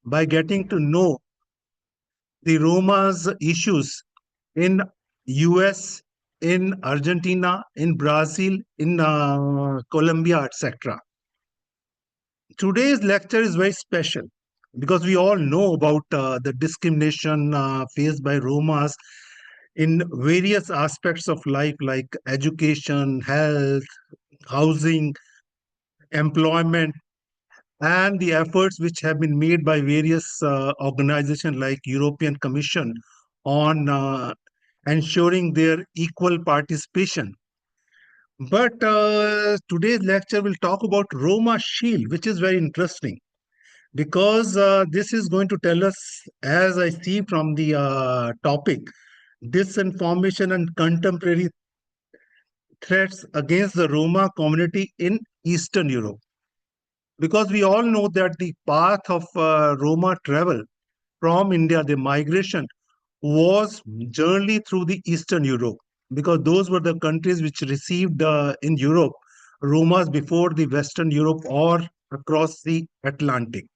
by getting to know the Roma's issues in US, in Argentina, in Brazil, in Colombia, etc. Today's lecture is very special because we all know about the discrimination faced by Romas in various aspects of life, like education, health, housing, employment, and the efforts which have been made by various organizations like European Commission on ensuring their equal participation. But today's lecture will talk about Roma Shield, which is very interesting because this is going to tell us, as I see from the topic, disinformation and contemporary threats against the Roma community in Eastern Europe. Because we all know that the path of Roma travel from India, the migration, was generally through the Eastern Europe, because those were the countries which received in Europe Romas before the Western Europe or across the Atlantic.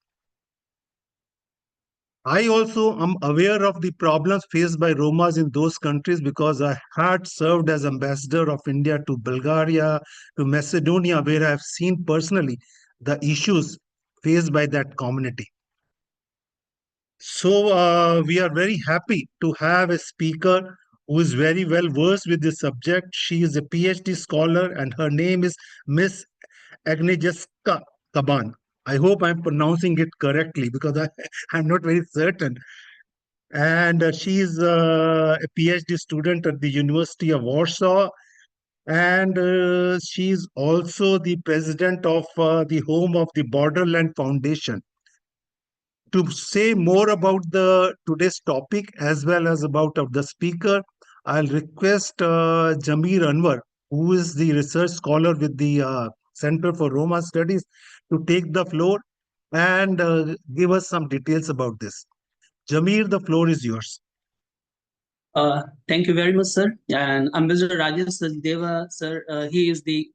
I also am aware of the problems faced by Romas in those countries because I had served as ambassador of India to Bulgaria, to Macedonia, where I have seen personally the issues faced by that community. So we are very happy to have a speaker who is very well versed with this subject. She is a PhD scholar and her name is Miss Agnieszka Caban. I hope I'm pronouncing it correctly because I'm not very certain. And she is a PhD student at the University of Warsaw. And she is also the president of the home of the Borderland Foundation. To say more about the today's topic as well as about of the speaker, I'll request Jamir Anwar, who is the research scholar with the Center for Roma Studies, to take the floor and give us some details about this. Jamir, the floor is yours. Thank you very much, sir. And Ambassador Rajesh Sachdeva, sir, he is the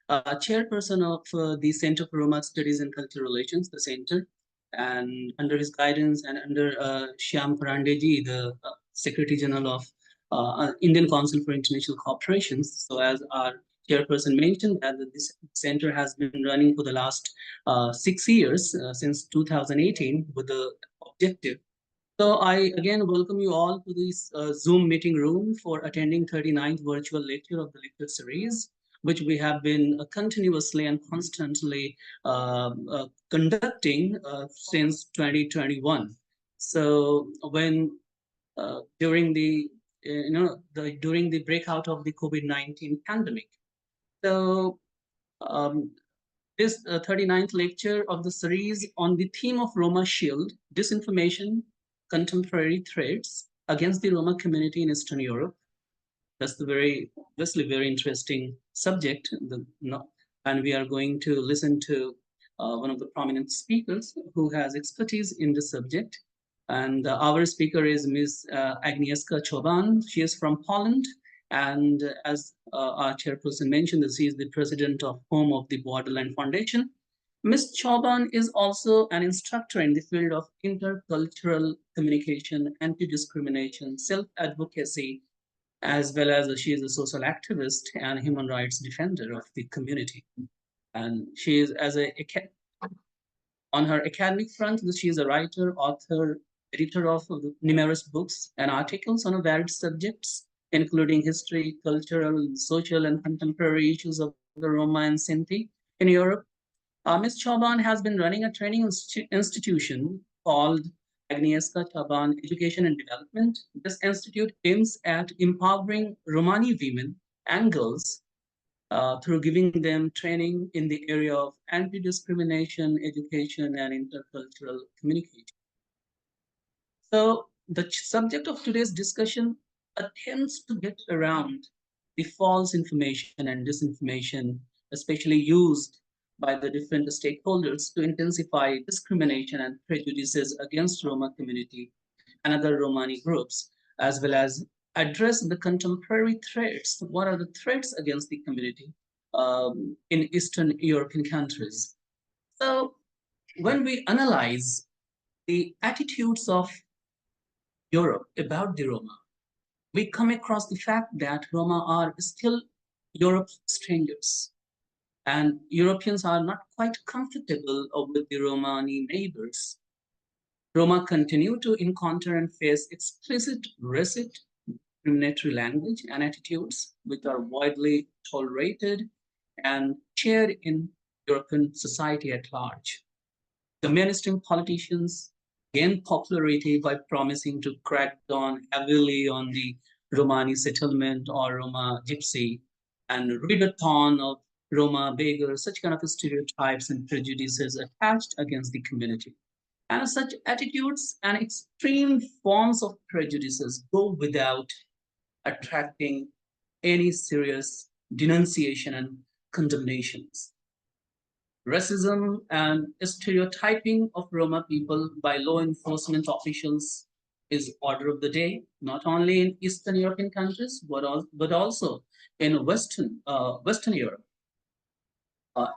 chairperson of the Center for Roma Studies and Cultural Relations, the center. And under his guidance and under Shyam Parandeji, the Secretary General of Indian Council for International Cooperations. So as our chairperson mentioned, that this center has been running for the last 6 years, since 2018, with the objective. So I again welcome you all to this Zoom meeting room for attending 39th virtual lecture of the lecture series, which we have been continuously and constantly conducting since 2021. So when during the during the breakout of the COVID-19 pandemic, so um, this 39th lecture of the series on the theme of Roma Shield, Disinformation, Contemporary Threats against the Roma community in Eastern Europe. That's the obviously very interesting subject. And we are going to listen to one of the prominent speakers who has expertise in this subject. And our speaker is Ms. Agnieszka Caban. She is from Poland. And as our chairperson mentioned, she is the president of Home of the Borderland Foundation. Ms. Caban is also an instructor in the field of intercultural communication, anti-discrimination, self-advocacy, as well as she is a social activist and human rights defender of the community. And she is on her academic front, she is a writer, author, editor of numerous books and articles on varied subjects, including history, cultural, social, and contemporary issues of the Roma and Sinti in Europe. Ms. Caban has been running a training institution called Agnieszka Caban Education and Development. This institute aims at empowering Romani women and girls through giving them training in the area of anti-discrimination, education, and intercultural communication. So the subject of today's discussion attempts to get around the false information and disinformation, especially used by the different stakeholders to intensify discrimination and prejudices against Roma community and other Romani groups, as well as address the contemporary threats. What are the threats against the community in Eastern European countries? So when we analyze the attitudes of Europe about the Roma, we come across the fact that Roma are still Europe's strangers. And Europeans are not quite comfortable with the Romani neighbors. Roma continue to encounter and face explicit racist, discriminatory language and attitudes, which are widely tolerated and shared in European society at large. The mainstream politicians gained popularity by promising to crack down heavily on the Romani settlement or Roma gypsy and rid a ton of Roma beggars, such kind of stereotypes and prejudices attached against the community. And such attitudes and extreme forms of prejudices go without attracting any serious denunciation and condemnations. Racism and stereotyping of Roma people by law enforcement officials is order of the day, not only in Eastern European countries, but also in Western Europe.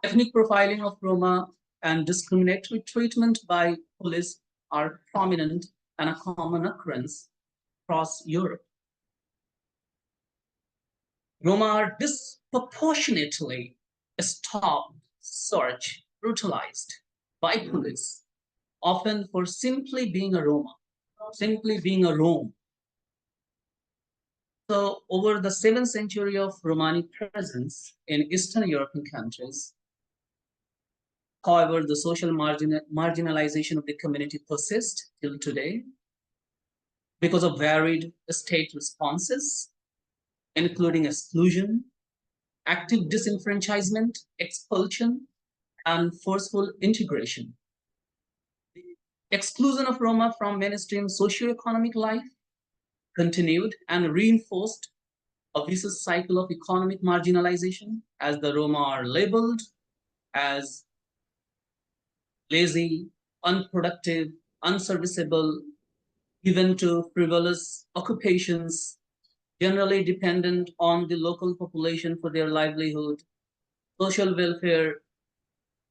Ethnic profiling of Roma and discriminatory treatment by police are prominent and a common occurrence across Europe. Roma are disproportionately stopped, searched, brutalized by police, often for simply being a Roma, simply being a Rome. So over the 7th century of Romani presence in Eastern European countries, however, the social marginalization of the community persists till today because of varied state responses, including exclusion, active disenfranchisement, expulsion, and forceful integration. The exclusion of Roma from mainstream socioeconomic life continued and reinforced a vicious cycle of economic marginalization as the Roma are labeled as lazy, unproductive, unserviceable, given to frivolous occupations, generally dependent on the local population for their livelihood, social welfare,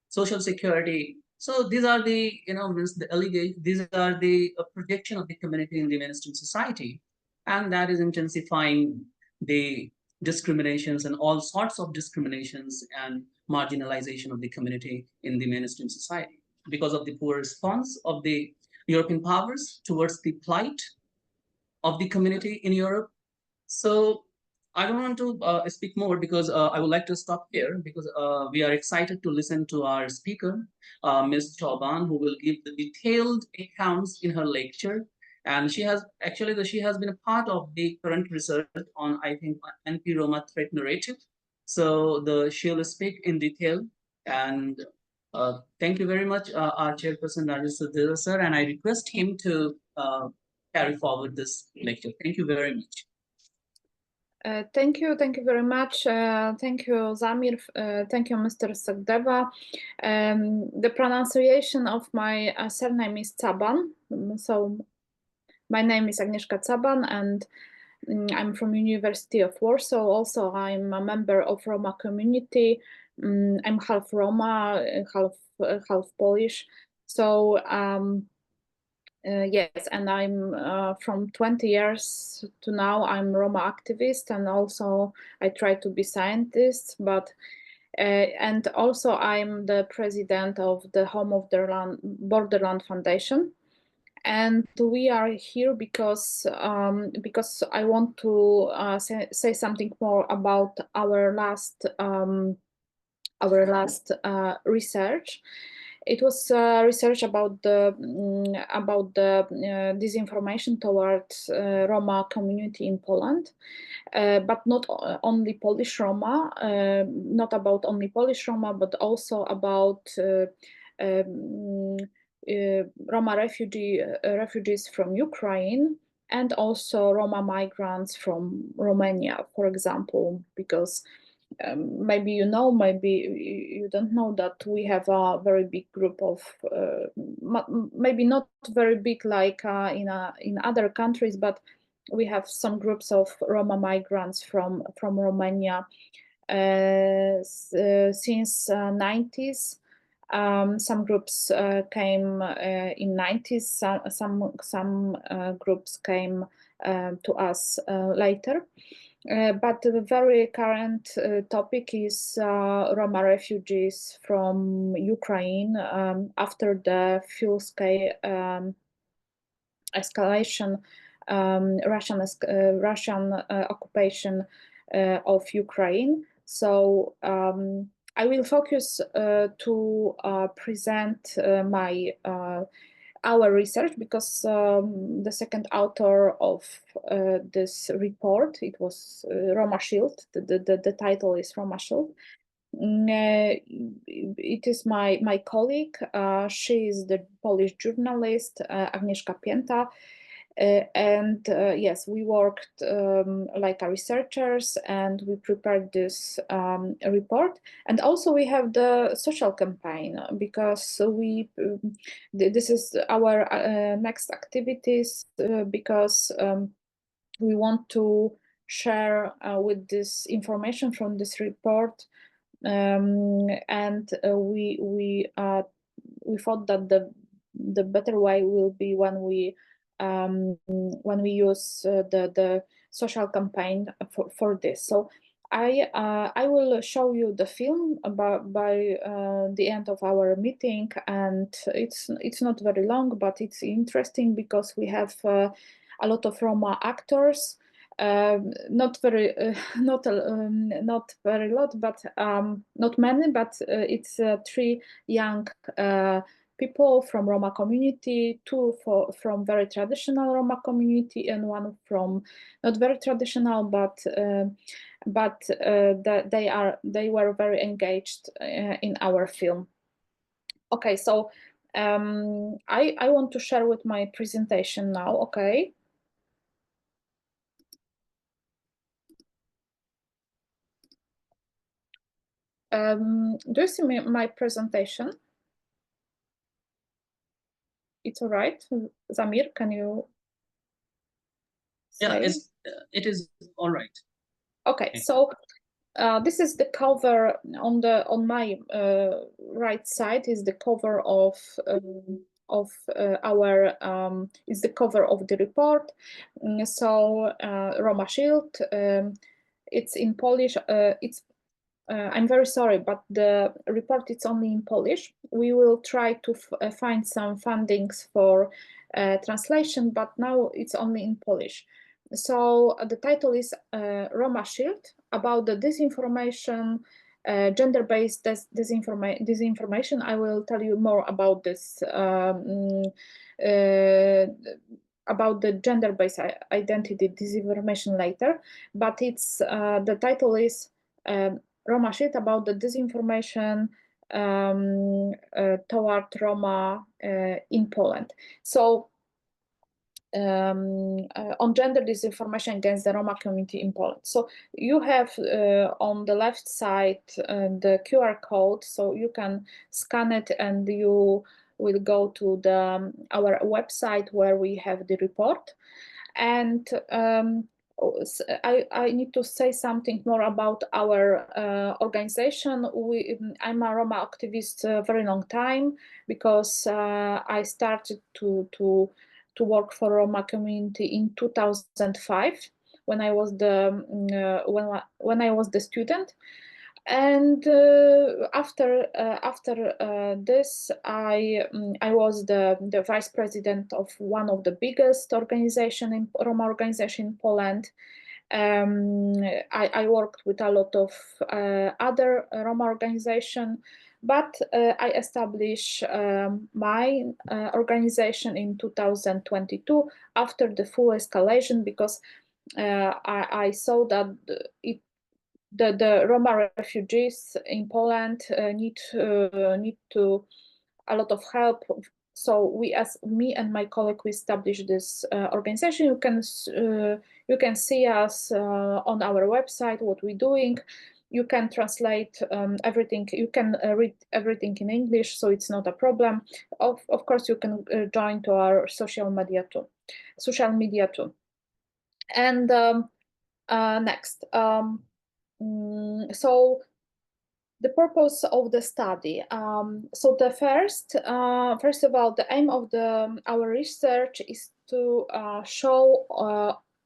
social security. So these are the, the allegations, these are the projection of the community in the mainstream society. And that is intensifying the discriminations and all sorts of discriminations and marginalization of the community in the mainstream society because of the poor response of the European powers towards the plight of the community in Europe. So I don't want to speak more because I would like to stop here because we are excited to listen to our speaker, Ms. Caban, who will give the detailed accounts in her lecture. And she has been a part of the current research on, I think, anti-Roma threat narrative. So she will speak in detail. And thank you very much, our chairperson, Rajesh Sudhir, sir. And I request him to carry forward this lecture. Thank you very much. Thank you very much. Thank you, Zamir. Thank you, Mr. Sagdeva. The pronunciation of my surname is Caban. So my name is Agnieszka Caban, and I'm from University of Warsaw. Also, I'm a member of Roma Community. I'm half Roma, half Polish. So yes, and I'm from 20 years to now, I'm Roma activist, and also I try to be scientist, but and also I'm the president of the Home of the Borderland Foundation. And we are here because I want to say something more about our last research. It was research about the disinformation towards Roma community in Poland, but not only Polish Roma, not about only Polish Roma, but also about Roma refugees from Ukraine, and also Roma migrants from Romania, for example, because maybe you know, maybe you don't know that we have a very big group of, maybe not very big like in other countries, but we have some groups of Roma migrants from Romania since 90s. Some groups came in 90s. Some groups came to us later. But the very current topic is Roma refugees from Ukraine after the full-scale escalation, Russian occupation of Ukraine. So I will focus to present our research, because the second author of this report, it was Roma Shield. The title is Roma Shield. It is my colleague. She is the Polish journalist, Agnieszka Caban. And yes, we worked like researchers, and we prepared this report. And also we have the social campaign, because this is our next activities, because we want to share with this information from this report, and we thought that the better way will be when we use the social campaign for this. So I will show you the film by the end of our meeting, and it's not very long, but it's interesting because we have a lot of Roma actors. Not very not very lot, but not many, but it's 3 young people from Roma community, 2 from very traditional Roma community, and 1 from not very traditional, but they were very engaged in our film. Okay, so I want to share with my presentation now. Okay. Do you see my presentation? It's all right. Zamir, can you say? Yeah, it is all right. Okay, so this is the cover on my right side is the cover of our is the cover of the report. So Roma Shield. It's in Polish. I'm very sorry, but the report is only in Polish. We will try to find some fundings for translation, but now it's only in Polish. So the title is Roma Shield, about the disinformation, gender-based disinformation. I will tell you more about this, about the gender-based identity disinformation later, but it's the title is Roma Shield, about the disinformation toward Roma in Poland. So on gender disinformation against the Roma community in Poland. So you have on the left side the QR code, so you can scan it and you will go to our website where we have the report. And I need to say something more about our organization. I'm a Roma activist a very long time, because I started to work for Roma community in 2005 when I was when I was the student. And after this, I was the vice president of one of the biggest Roma organization in Poland. I worked with a lot of other Roma organization, but I established my organization in 2022 after the full escalation, because I saw that the Roma refugees in Poland need to a lot of help. So me and my colleague, we established this organization. You can see us on our website, what we're doing. You can translate everything. You can read everything in English, so it's not a problem. Of course, you can join to our social media too. And next. So The purpose of the study. So the first of all, the aim of our research is to show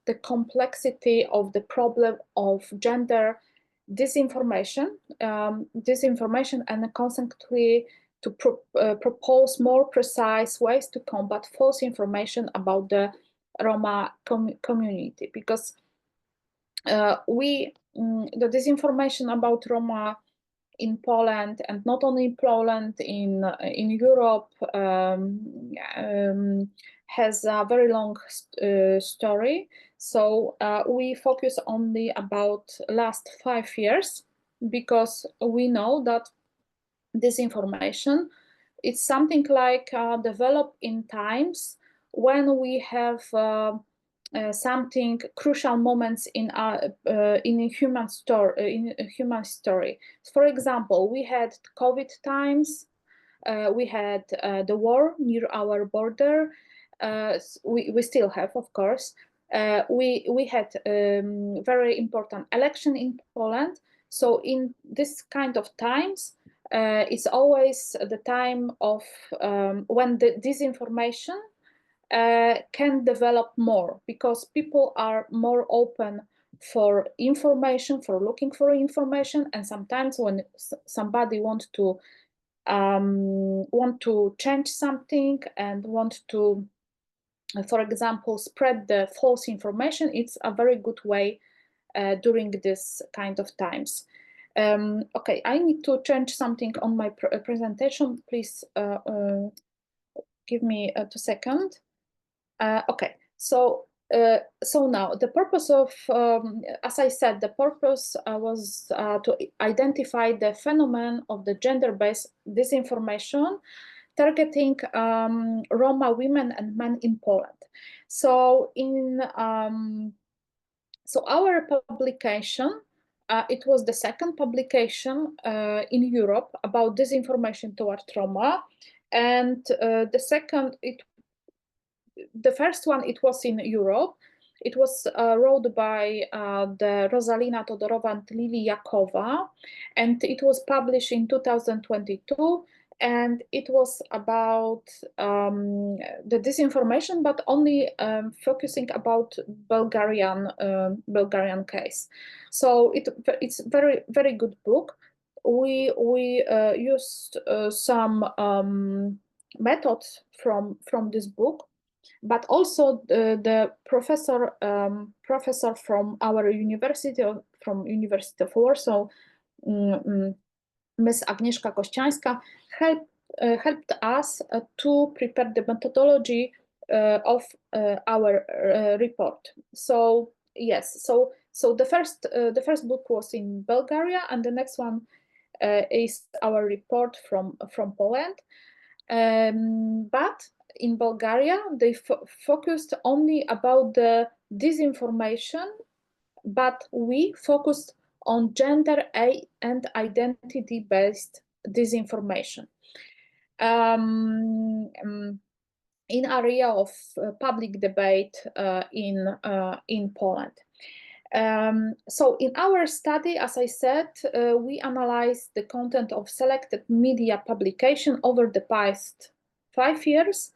the complexity of the problem of gender disinformation, and consequently to propose more precise ways to combat false information about the Roma community, because the disinformation about Roma in Poland, and not only in Poland, in Europe, has a very long story. So we focus only about last 5 years, because we know that disinformation is something like developed in times when we have something crucial moments in a human story. For example, we had COVID times, we had the war near our border. We still have, of course. We had very important election in Poland. So in this kind of times, it's always the time of when the disinformation can develop more, because people are more open for information, for looking for information, and sometimes when somebody want to change something and want to, for example, spread the false information, it's a very good way during this kind of times. Okay, I need to change something on my presentation. Please give me 2 seconds. Okay, so now the purpose of, as I said, the purpose was to identify the phenomenon of the gender-based disinformation targeting Roma women and men in Poland. So so our publication, it was the second publication in Europe about disinformation toward Roma, and the first one, it was in Europe. It was wrote by the Rosalina Todorowa and Lili Jakowa, and it was published in 2022. And it was about the disinformation, but only focusing about Bulgarian case. So it's very good book. We used some methods from this book, but also the professor from our university, from University of Warsaw, Ms. Agnieszka Caban, helped us to prepare the methodology of our report. So yes, so the first book was in Bulgaria, and the next one is our report from Poland. But in Bulgaria, they focused only about the disinformation, but we focused on gender and identity-based disinformation in area of public debate in Poland. So in our study, as I said, we analyzed the content of selected media publication over the past 5 years,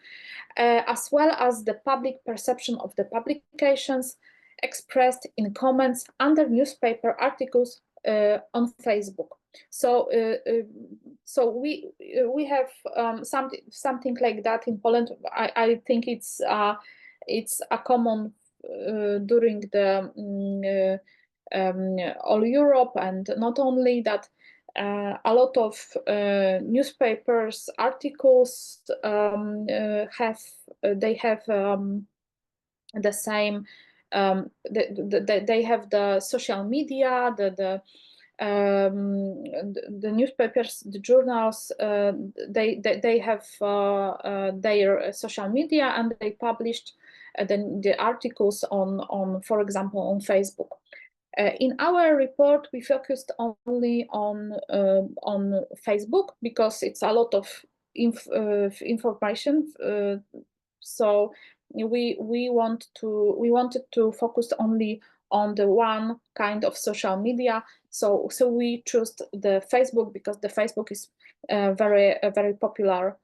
as well as the public perception of the publications expressed in comments under newspaper articles on Facebook. So we have something like that in Poland. I think it's a common during the all Europe, and not only that. A lot of newspapers articles have the same. They have the social media, the newspapers, the journals. They have their social media, and they published the articles on, for example, on Facebook. In our report, we focused only on Facebook, because it's a lot of information. So we wanted to focus only on the one kind of social media, So we chose the Facebook because the Facebook is very popular.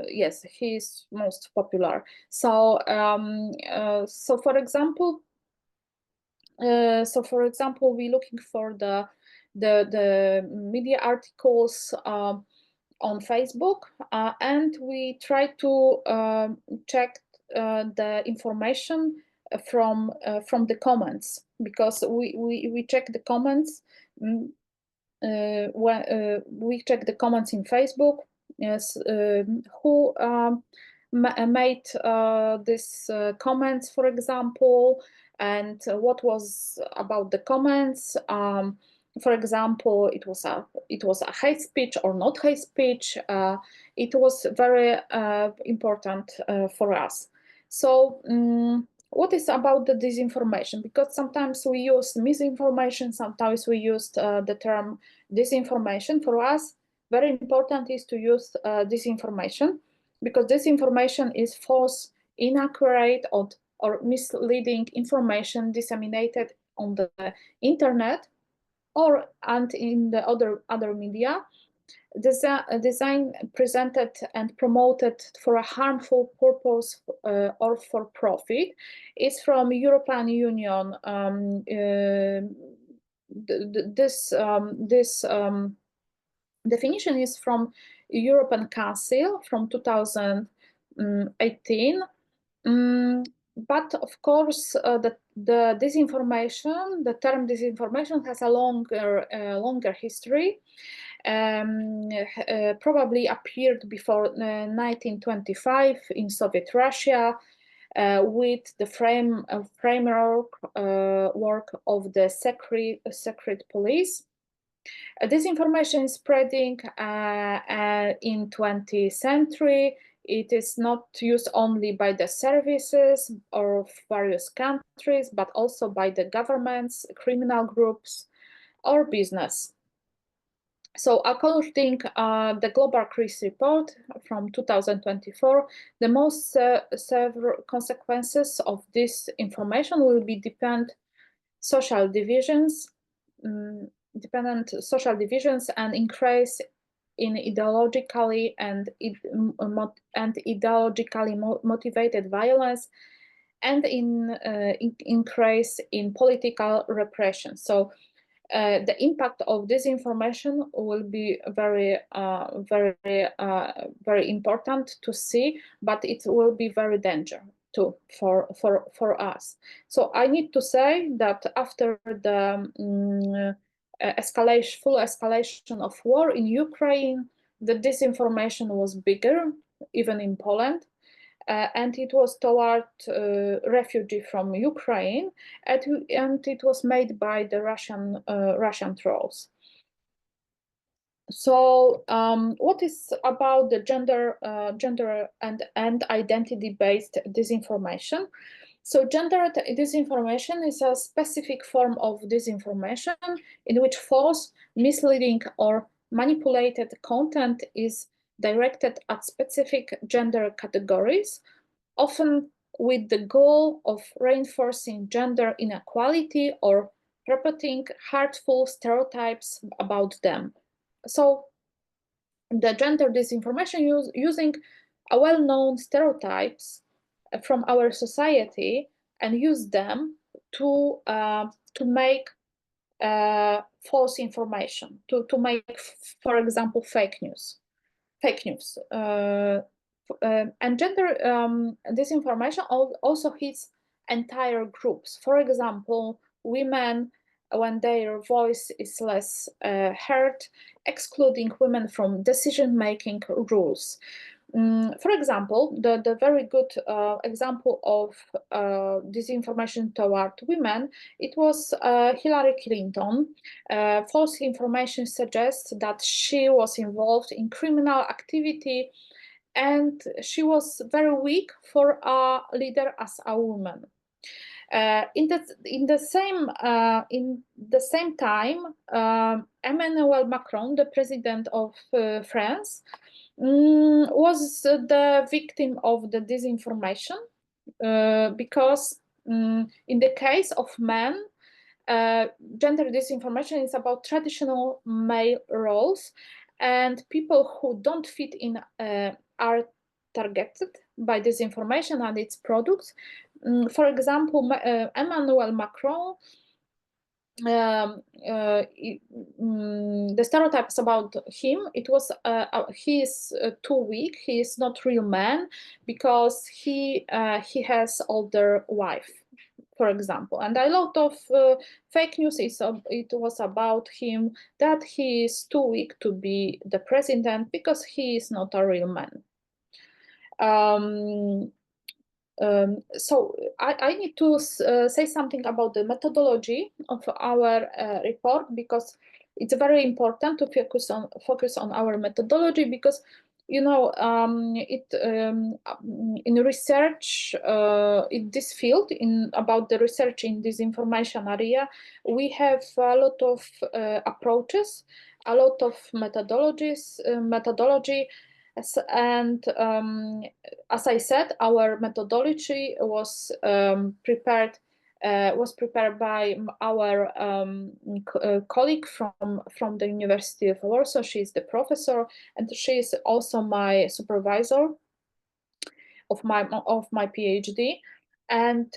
Yes, he is most popular. So for example, we're looking for the media articles on Facebook, and we try to check the information from the comments, because we check the comments when we check the comments in Facebook. Yes, who made this comments, for example, and what was about the comments. For example, it was a hate speech or not hate speech. It was very important for us. So what is about the disinformation? Because sometimes we use misinformation, sometimes we use the term disinformation. For us, very important is to use disinformation, because disinformation is false, inaccurate, or misleading information disseminated on the internet and in the other media, design presented and promoted for a harmful purpose or for profit. Is from European Union. This definition is from European Council from 2018. But of course, the disinformation, the term disinformation, has a longer history. Probably appeared before 1925 in Soviet Russia, with the framework work of the secret police. Disinformation is spreading in 20th century. It is not used only by the services of various countries, but also by the governments, criminal groups, or business. So according to the Global Crisis Report from 2024, the most severe consequences of this information will be dependent social divisions and increase in ideologically and ideologically motivated violence, and increase in political repression. So the impact of disinformation will be very important to see, but it will be very dangerous too for us. So I need to say that after the full escalation of war in Ukraine, the disinformation was bigger, even in Poland. And it was toward refugee from Ukraine, and it was made by the Russian trolls. So, what is about the gender and identity-based disinformation? So, gender disinformation is a specific form of disinformation in which false, misleading, or manipulated content is directed at specific gender categories, often with the goal of reinforcing gender inequality or repeating hurtful stereotypes about them. So the gender disinformation using a well-known stereotypes from our society and use them to make false information, to make, for example, fake news. And gender disinformation also hits entire groups. For example, women, when their voice is less heard, excluding women from decision-making rules. For example, the very good example of disinformation toward women, it was Hillary Clinton. False information suggests that she was involved in criminal activity, and she was very weak for a leader as a woman. In the same time, Emmanuel Macron, the president of France, was the victim of the disinformation because in the case of men, gender disinformation is about traditional male roles, and people who don't fit in are targeted by disinformation and its products. For example, Emmanuel Macron, the stereotypes about him, it was he is too weak, he is not real man because he has older wife, for example. And a lot of fake news it was about him, that he is too weak to be the president because he is not a real man. So I need to say something about the methodology of our report, because it's very important to focus on our methodology, because in research in this field, about the research in disinformation area, we have a lot of approaches, a lot of methodology. And as I said, our methodology was prepared by our colleague from the University of Warsaw. She is the professor, and she is also my supervisor of my PhD. And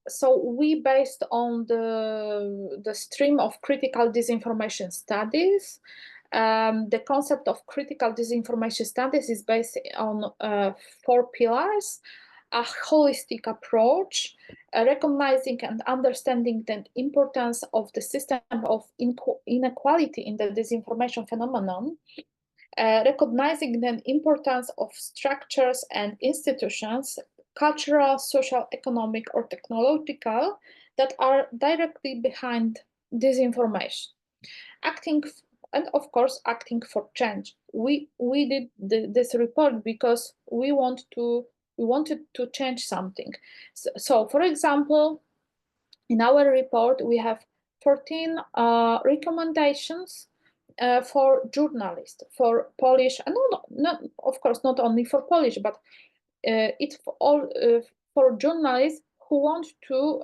so we, based on the stream of critical disinformation studies, the concept of critical disinformation studies is based on 4 pillars: a holistic approach, recognizing and understanding the importance of the system of inequality in the disinformation phenomenon, recognizing the importance of structures and institutions, cultural, social, economic, or technological, that are directly behind disinformation, and of course acting for change. We did this report because we wanted to change something. So for example, in our report we have 14 recommendations for journalists, for Polish, and of course not only for Polish, but it's for all for journalists who want to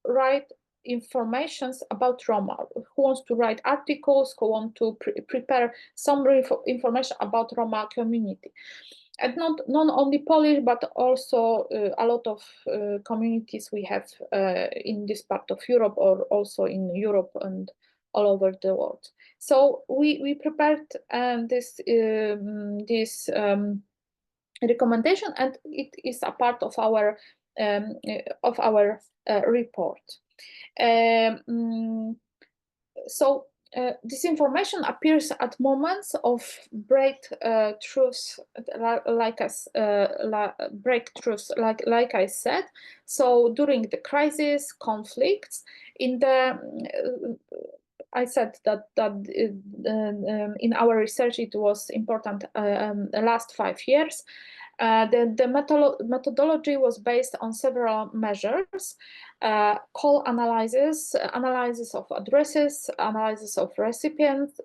write informations about Roma, who wants to write articles, who want to prepare some information about Roma community. And not only Polish, but also a lot of communities we have in this part of Europe, or also in Europe and all over the world. So we prepared this recommendation, and it is a part of our report. So disinformation appears at moments of breakthroughs, like I said. So during the crisis, conflicts, in the I said that in our research it was important the last 5 years. The methodology was based on several measures: call analysis, analysis of addresses, analysis of recipients,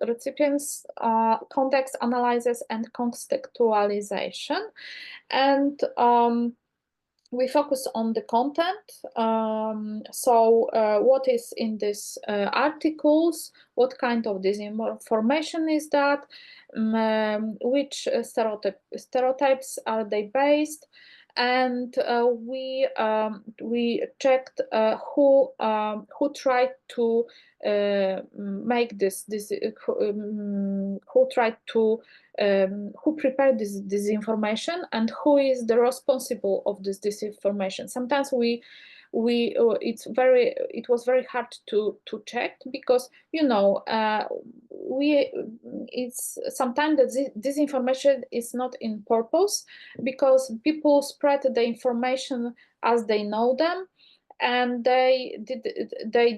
context analysis, and contextualization. And we focus on the content. So what is in these articles, what kind of disinformation is that, which stereotypes are they based, and we checked who tried to make this who prepared this disinformation, and who is the responsible of this disinformation. Sometimes it was very hard to check, because it's sometimes the disinformation is not in purpose, because people spread the information as they know them, and they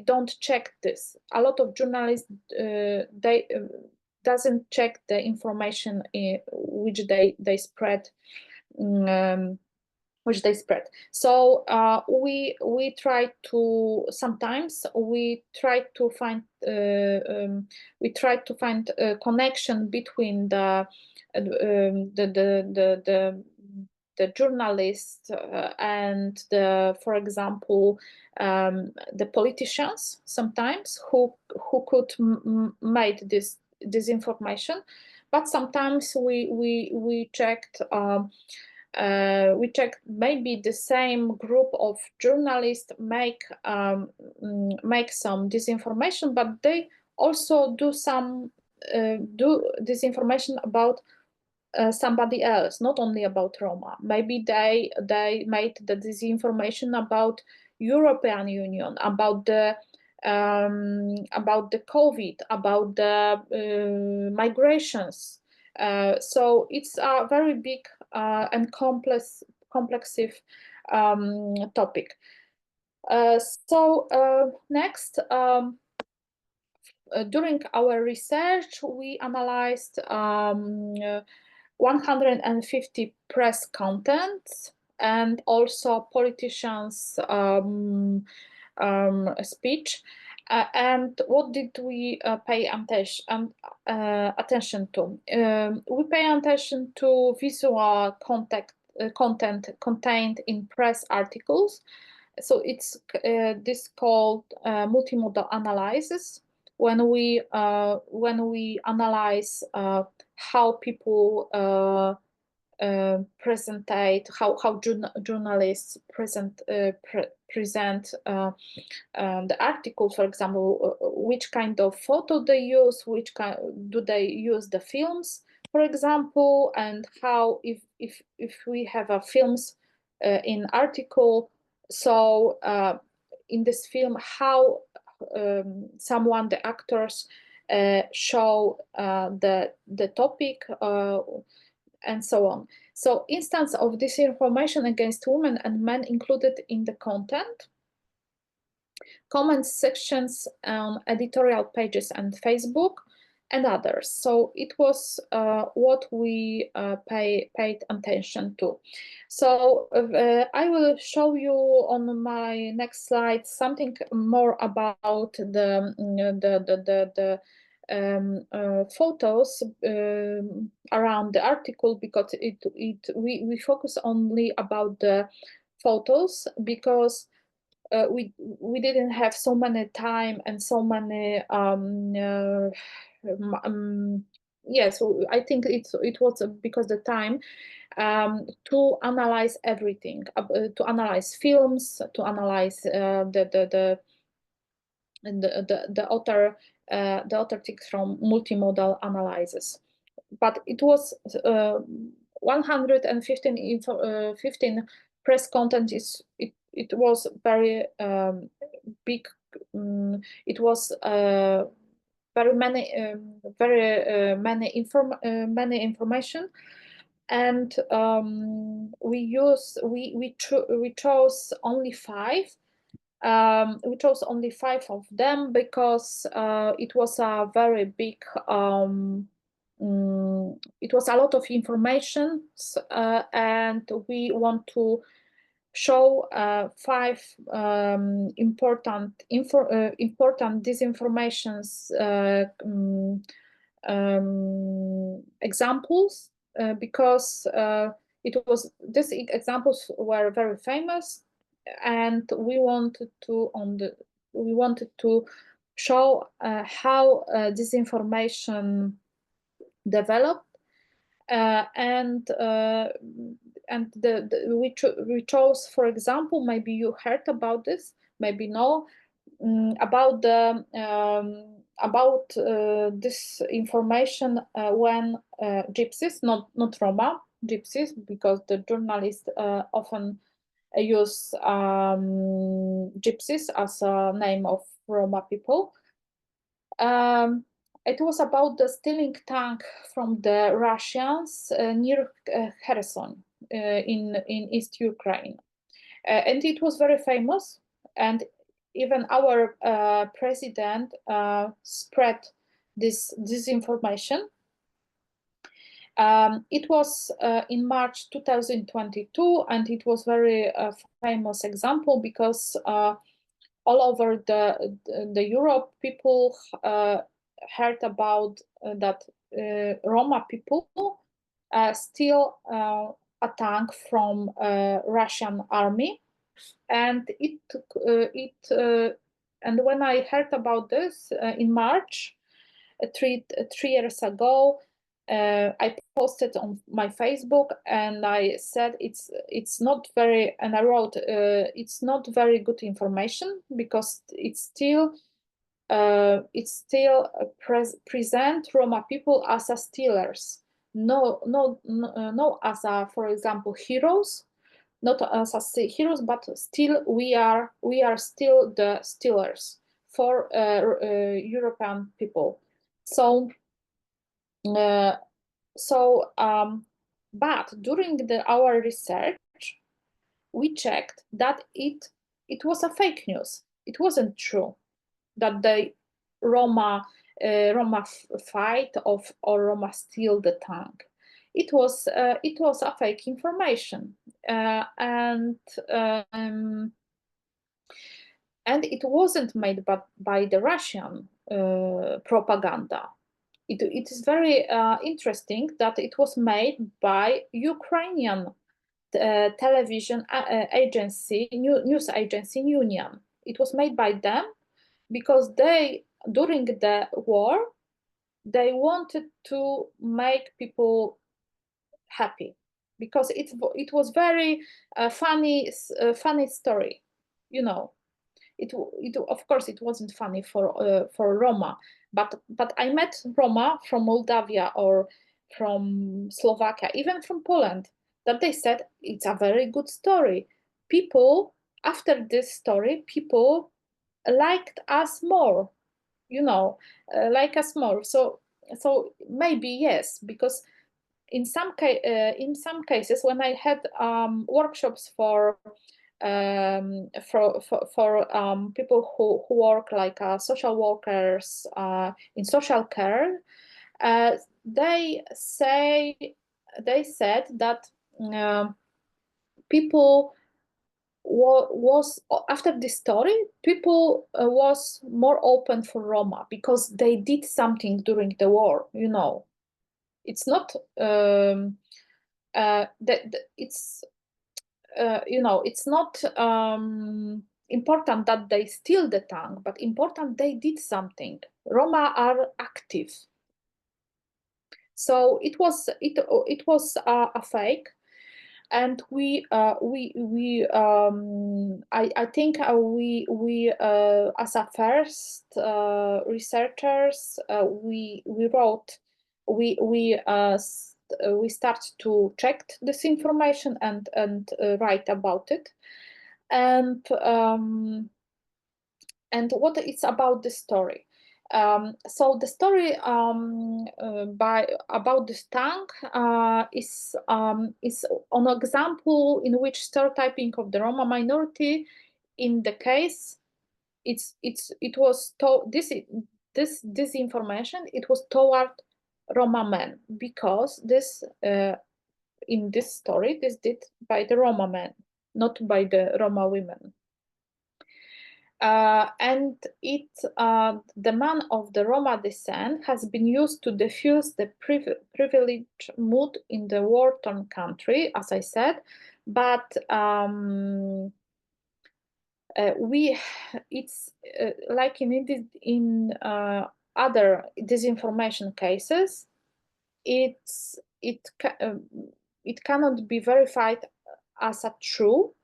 don't check this. A lot of journalists they doesn't check the information which they spread. So we try to find a connection between the the journalists and for example, the politicians sometimes who could make this disinformation, but sometimes we checked. We checked maybe the same group of journalists make some disinformation, but they also do disinformation about somebody else, not only about Roma. Maybe they made the disinformation about European Union, about the COVID, about the migrations. So it's a very big and complex topic. Next, during our research, we analyzed 150 press contents and also politicians' speech. And what did we pay attention to? We pay attention to visual content contained in press articles. So it's this called multimodal analysis. When we analyze how people presentate, how journalists present the article, for example, which kind of photo they use, which kind do they use the films, for example, and how if we have a films in article, so in this film how someone, the actors, show the topic and so on. So instance of disinformation against women and men included in the content, comment sections on editorial pages and Facebook, and others. So it was what we paid attention to. So I will show you on my next slide something more about the photos around the article, because we focus only about the photos because we didn't have so many time and so many yes, I think it was because the time to analyze everything, to analyze films, to analyze the author takes from multimodal analysis. But it was 115 press content. It was very big. It was very many information, and we chose only 5. We chose only 5 of them because it was a very big. It was a lot of information, and we want to show 5 important disinformations examples, because these examples were very famous, and we wanted to show how disinformation developed, and we chose, for example, maybe you heard about this, maybe no, about this information when gypsies, not Roma, gypsies, because the journalists often use gypsies as a name of Roma people. It was about the stealing tank from the Russians near Kherson in East Ukraine. And it was very famous, and even our president spread this disinformation. It was in March 2022, and it was very famous example because all over the Europe, people heard about that Roma people steal a tank from Russian army, and and when I heard about this in March, 3 years ago, I posted on my Facebook and I said it's not very, and I wrote it's not very good information because it's still present Roma people as a stealers, no as a, for example, heroes, not as a heroes, but still we are still the stealers for European people. So but during our research, we checked that it was a fake news. It wasn't true that the Roma fight or Roma steal the tank. It was a fake information, and it wasn't made by the Russian propaganda. It is very interesting that it was made by Ukrainian television agency, news agency Union. It was made by them because they, during the war, they wanted to make people happy because it was very funny story, you know. It of course it wasn't funny for Roma, but I met Roma from Moldavia or from Slovakia, even from Poland, that they said it's a very good story. People, after this story, people liked us more, you know, like us more. So maybe yes, because in some cases when I had workshops for people who work like social workers in social care, they said that people was after this story, people was more open for Roma because they did something during the war, you know. It's not it's you know, it's not important that they steal the tank, but important they did something. Roma are active. So it was a fake, and I think we as a first researchers we wrote we start to check this information and write about it, and what it's about the story. So the story about this tank is an example in which stereotyping of the Roma minority, in the case, it was this information, it was toward Roma men, because this in this story this did by the Roma men, not by the Roma women. And the man of the Roma descent has been used to diffuse the privileged mood in the war-torn country, as I said, but it's like in other disinformation cases, it cannot be verified as a true.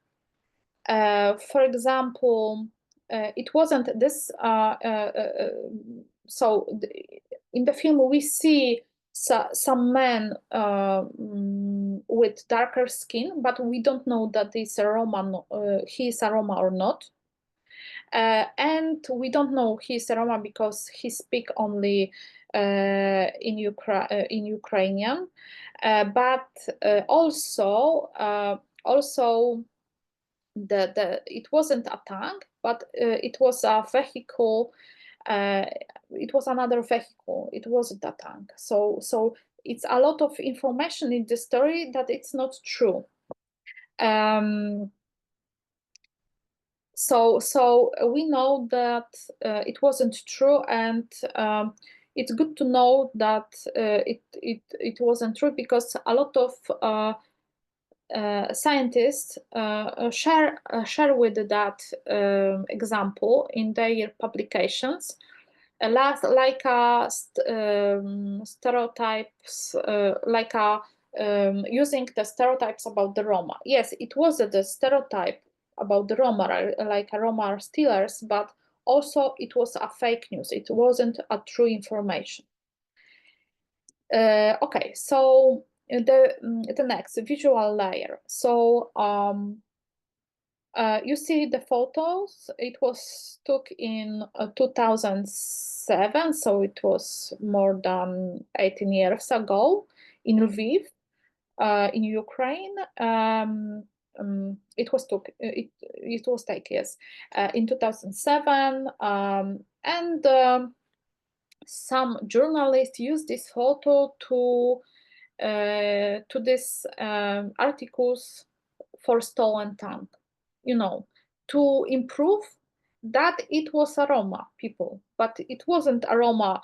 For example, it wasn't this. In the film, we see some men with darker skin, but we don't know that he's a Roma. He is a Roma or not. And we don't know he's a Roma because he speaks only in Ukrainian. But also it wasn't a tank, but it was a vehicle. It was another vehicle. It wasn't a tank. So it's a lot of information in the story that it's not true. So we know that it wasn't true, and it's good to know that it wasn't true, because a lot of scientists share with that example in their publications, stereotypes, using the stereotypes about the Roma. Yes, it was the stereotype about the Roma, like Roma are stealers, but also it was a fake news. It wasn't a true information. Okay, so the next visual layer. So you see the photos. It was took in 2007, so it was more than 18 years ago in Lviv, in Ukraine. It was took. It was taken, yes, in 2007, and some journalists used this photo to this articles for stolen tank, you know, to improve that it was a Roma people, but it wasn't a Roma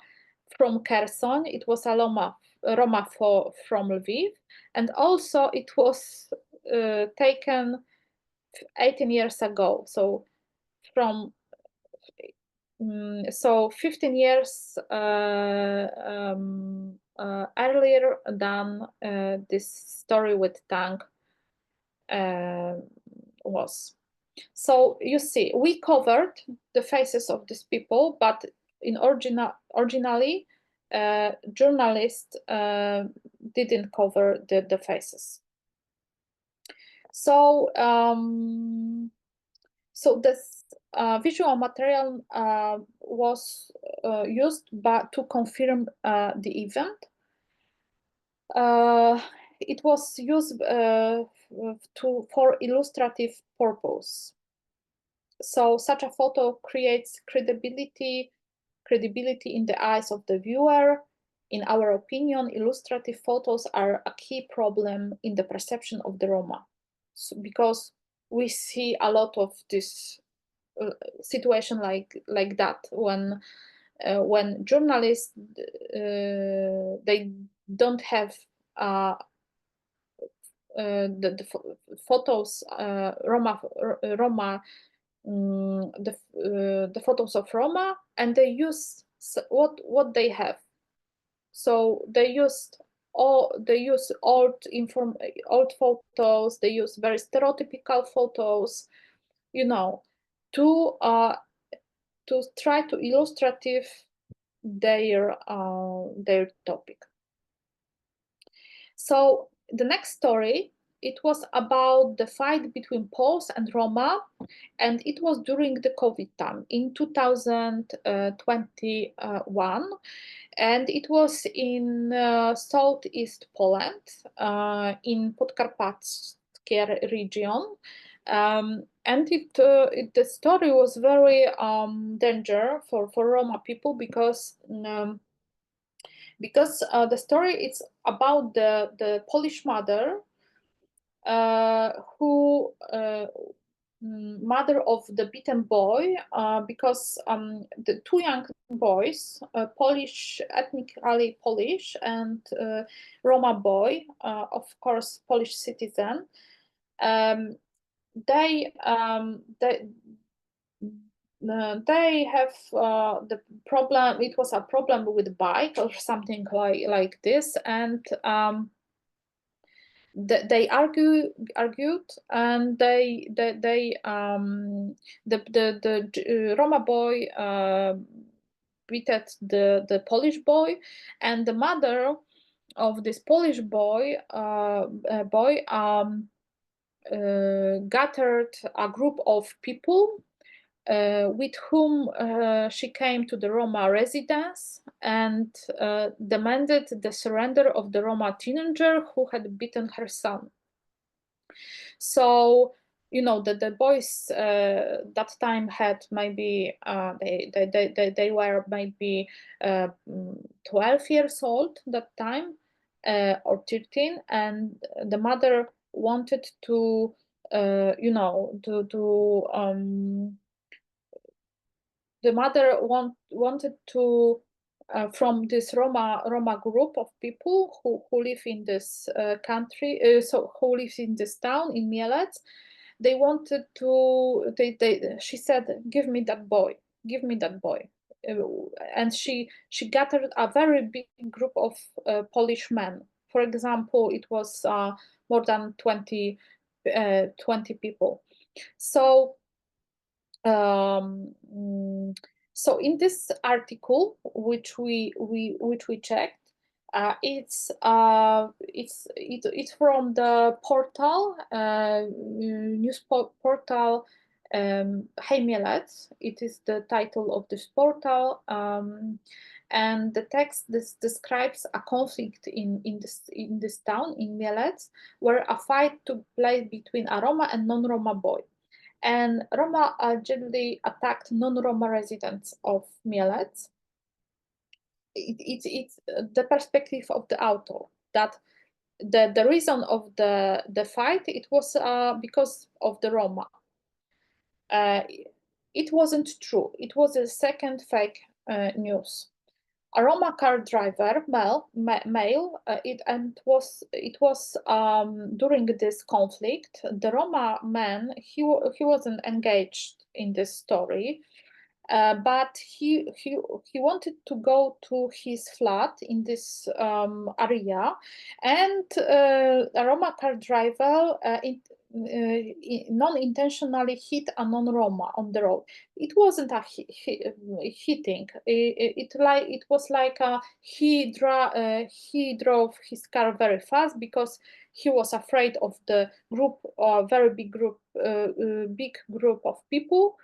from Kherson, it was a Roma from Lviv, and also it was taken 18 years ago, so from 15 years earlier than this story with tank was. So you see, we covered the faces of these people, but in originally, journalists didn't cover the faces. So so this visual material was used to confirm the event. It was used for illustrative purpose. So such a photo creates credibility in the eyes of the viewer. In our opinion, illustrative photos are a key problem in the perception of the Roma, because we see a lot of this situation like that when journalists they don't have the photos Roma the photos of Roma, and they use what they have. So they use old photos. They use very stereotypical photos, you know, to try to illustrative their topic. So the next story, it was about the fight between Poles and Roma, and it was during the COVID time in 2021, and it was in southeast Poland, in Podkarpackie region. And the story was very danger for Roma people, because the story is about the Polish mother who mother of the beaten boy, because the two young boys, Polish, ethnically Polish, and Roma boy, of course Polish citizen, they have the problem. It was a problem with bike or something like this, and they argued, and the Roma boy beated the Polish boy, and the mother of this Polish boy gathered a group of people with whom she came to the Roma residence and demanded the surrender of the Roma teenager who had beaten her son. So, you know, the boys that time had maybe they were maybe 12 years old that time, or 13, and the mother wanted to you know, the mother wanted to from this Roma group of people who live in this country, so who lives in this town in Mielec. They wanted to. She said, "Give me that boy. Give me that boy." And she gathered a very big group of Polish men. For example, it was more than 20 people. So. So in this article, which we checked, it's from the portal, news portal, Hey Mielec. It is the title of this portal, and the text describes a conflict in this town in Mielec, where a fight took place between a Roma and non-Roma boy. And Roma allegedly attacked non-Roma residents of Mielec. It's the perspective of the author that the reason of the fight, it was because of the Roma. It wasn't true. It was a second fake news. A Roma car driver, male, it was during this conflict. The Roma man, he wasn't engaged in this story, but he wanted to go to his flat in this area, and a Roma car driver non-intentionally hit a non-Roma on the road. It wasn't a hitting. It was like he drove his car very fast because he was afraid of the group, very big group of people.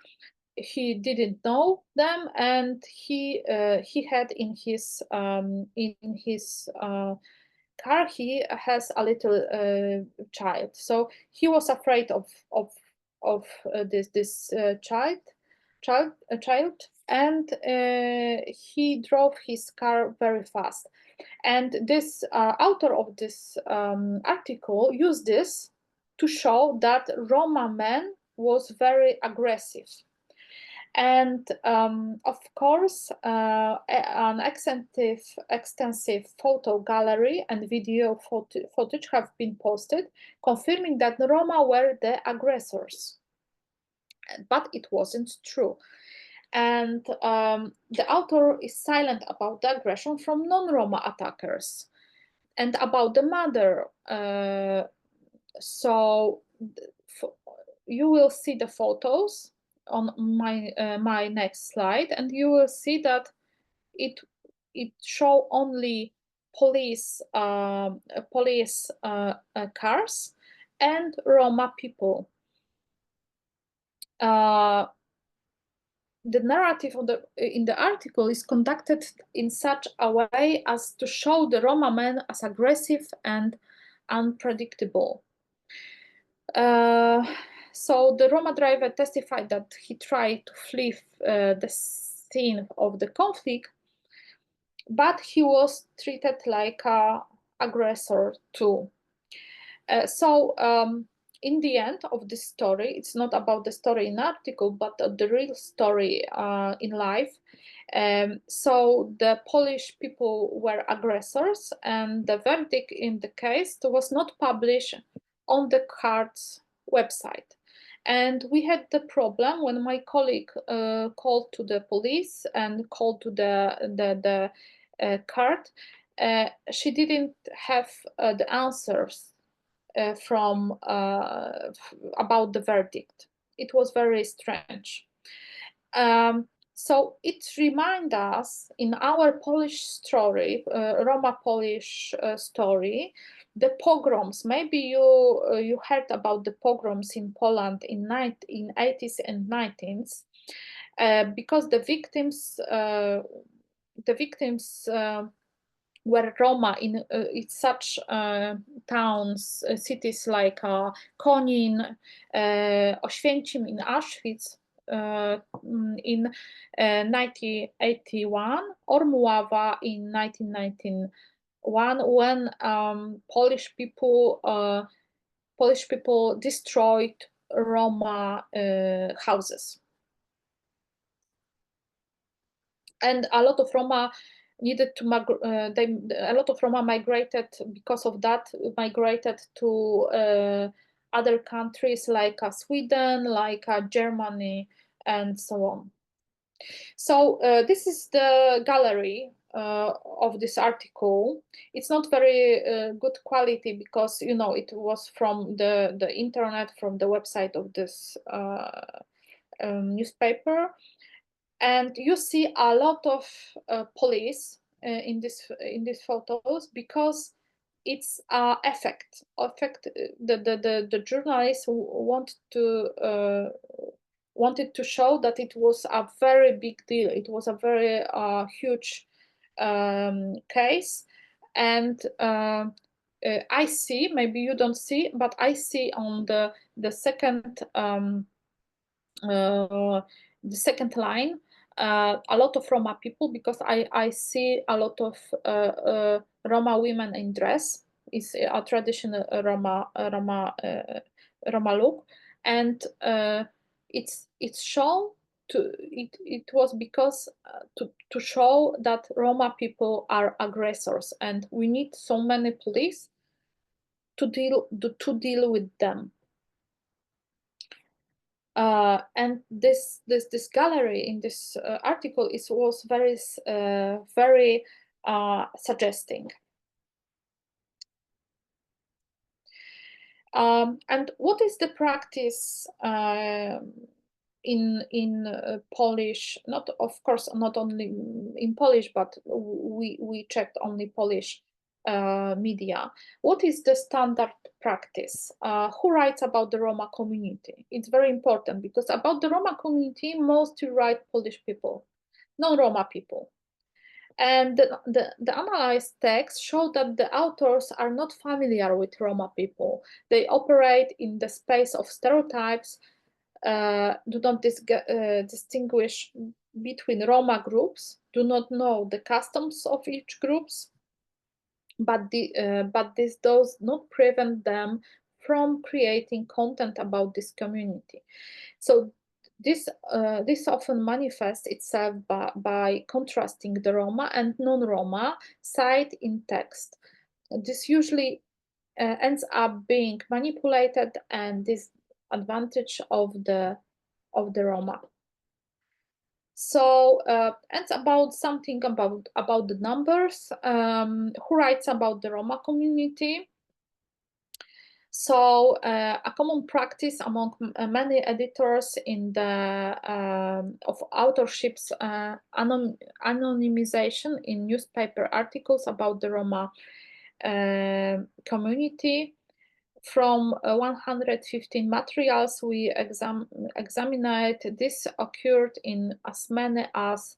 He didn't know them, and he had in his car, he has a little child, so he was afraid of this child, and he drove his car very fast. And this author of this article used this to show that Roma man was very aggressive. And of course, an extensive photo gallery and video footage have been posted, confirming that the Roma were the aggressors. But it wasn't true. And the author is silent about the aggression from non-Roma attackers and about the mother. So you will see the photos on my next slide, and you will see that it show only police cars and Roma people. The narrative in the article is conducted in such a way as to show the Roma man as aggressive and unpredictable. So the Roma driver testified that he tried to flee the scene of the conflict, but he was treated like an aggressor too. So in the end of this story, it's not about the story in the article, but the real story in life. So the Polish people were aggressors, and the verdict in the case was not published on the court's website. And we had the problem when my colleague called to the police and called to the court. She didn't have the answers from about the verdict. It was very strange. So it reminds us in our Polish story, Roma Polish story, the pogroms. Maybe you heard about the pogroms in Poland in 80s and 90s, because the victims were Roma in such towns, cities like Konin, Oświęcim, in Auschwitz in 1981, or Mława in 1991, when Polish people destroyed Roma houses. And a lot of Roma needed to a lot of Roma migrated because of that, migrated to other countries like Sweden, like Germany, and so on. So this is the gallery of this article. It's not very good quality because, you know, it was from the internet, from the website of this newspaper. And you see a lot of police in these photos because it's effect. The journalists wanted to show that it was a very big deal. It was a very huge case, and I see, maybe you don't see, but I see on the second line a lot of Roma people, because I see a lot of Roma women in dress. It's a traditional Roma look, and it's shown to it was because to show that Roma people are aggressors, and we need so many police to deal with them. And this gallery in this article was very suggesting. And what is the practice in Polish? Not, of course, not only in Polish, but we checked only Polish media. What is the standard practice? Who writes about the Roma community? It's very important, because about the Roma community, mostly write Polish people, non-Roma people. And the analyzed texts show that the authors are not familiar with Roma people. They operate in the space of stereotypes, do not distinguish between Roma groups, do not know the customs of each groups, but this does not prevent them from creating content about this community. So this often manifests itself by contrasting the Roma and non-Roma side in text. This usually ends up being manipulated and disadvantage of the Roma. So and about something about the numbers. Who writes about the Roma community? So a common practice among many editors in the of autorships anonymization in newspaper articles about the Roma community. From 115 materials we examined, this occurred in as many as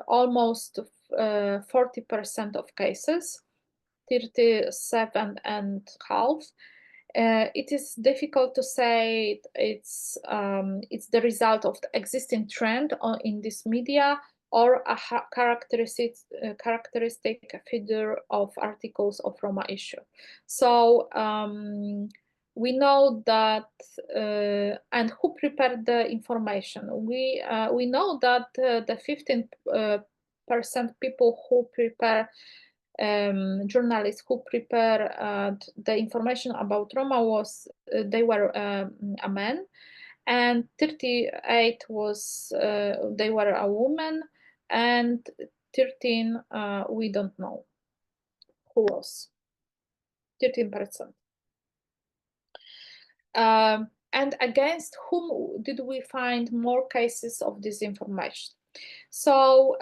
almost 40% of cases. 37.5. It is difficult to say it's the result of the existing trend in this media or a characteristic feature of articles of Roma issue. So we know that, and who prepared the information? We know that the 15% people who prepare journalists who prepare the information about Roma they were a man, and 38 was they were a woman, and 13 we don't know who was. 13%. And against whom did we find more cases of disinformation? So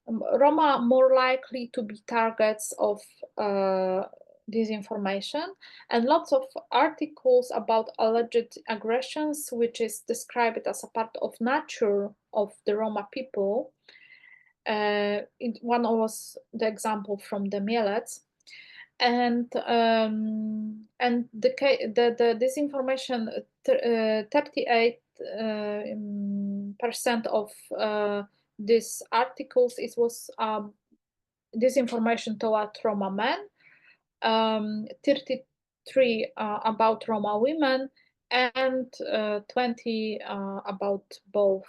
Roma more likely to be targets of disinformation, and lots of articles about alleged aggressions, which is described as a part of nature of the Roma people. One was the example from the Mielec, and the disinformation, 38% of these articles, it was disinformation toward Roma men, 33 about Roma women, and 20 about both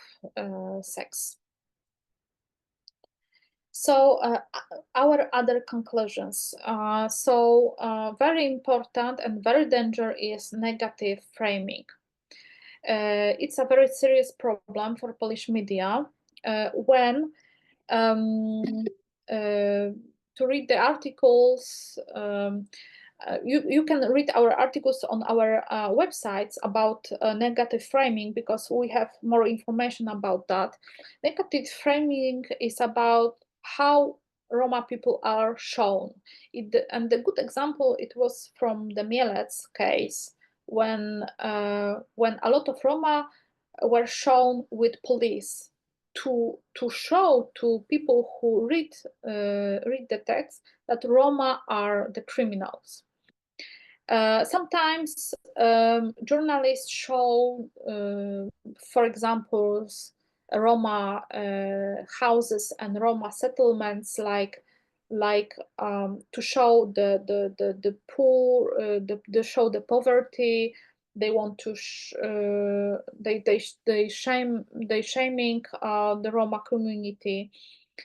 sex. So our other conclusions. Very important and very dangerous is negative framing. It's a very serious problem for Polish media when to read the articles. You can read our articles on our websites about negative framing because we have more information about that. Negative framing is about how Roma people are shown. And the good example, it was from the Mielec case when a lot of Roma were shown with police to show to people who read the text that Roma are the criminals. Sometimes journalists show, for example, Roma houses and Roma settlements, like to show the poor, show the poverty. They want to they shaming the Roma community.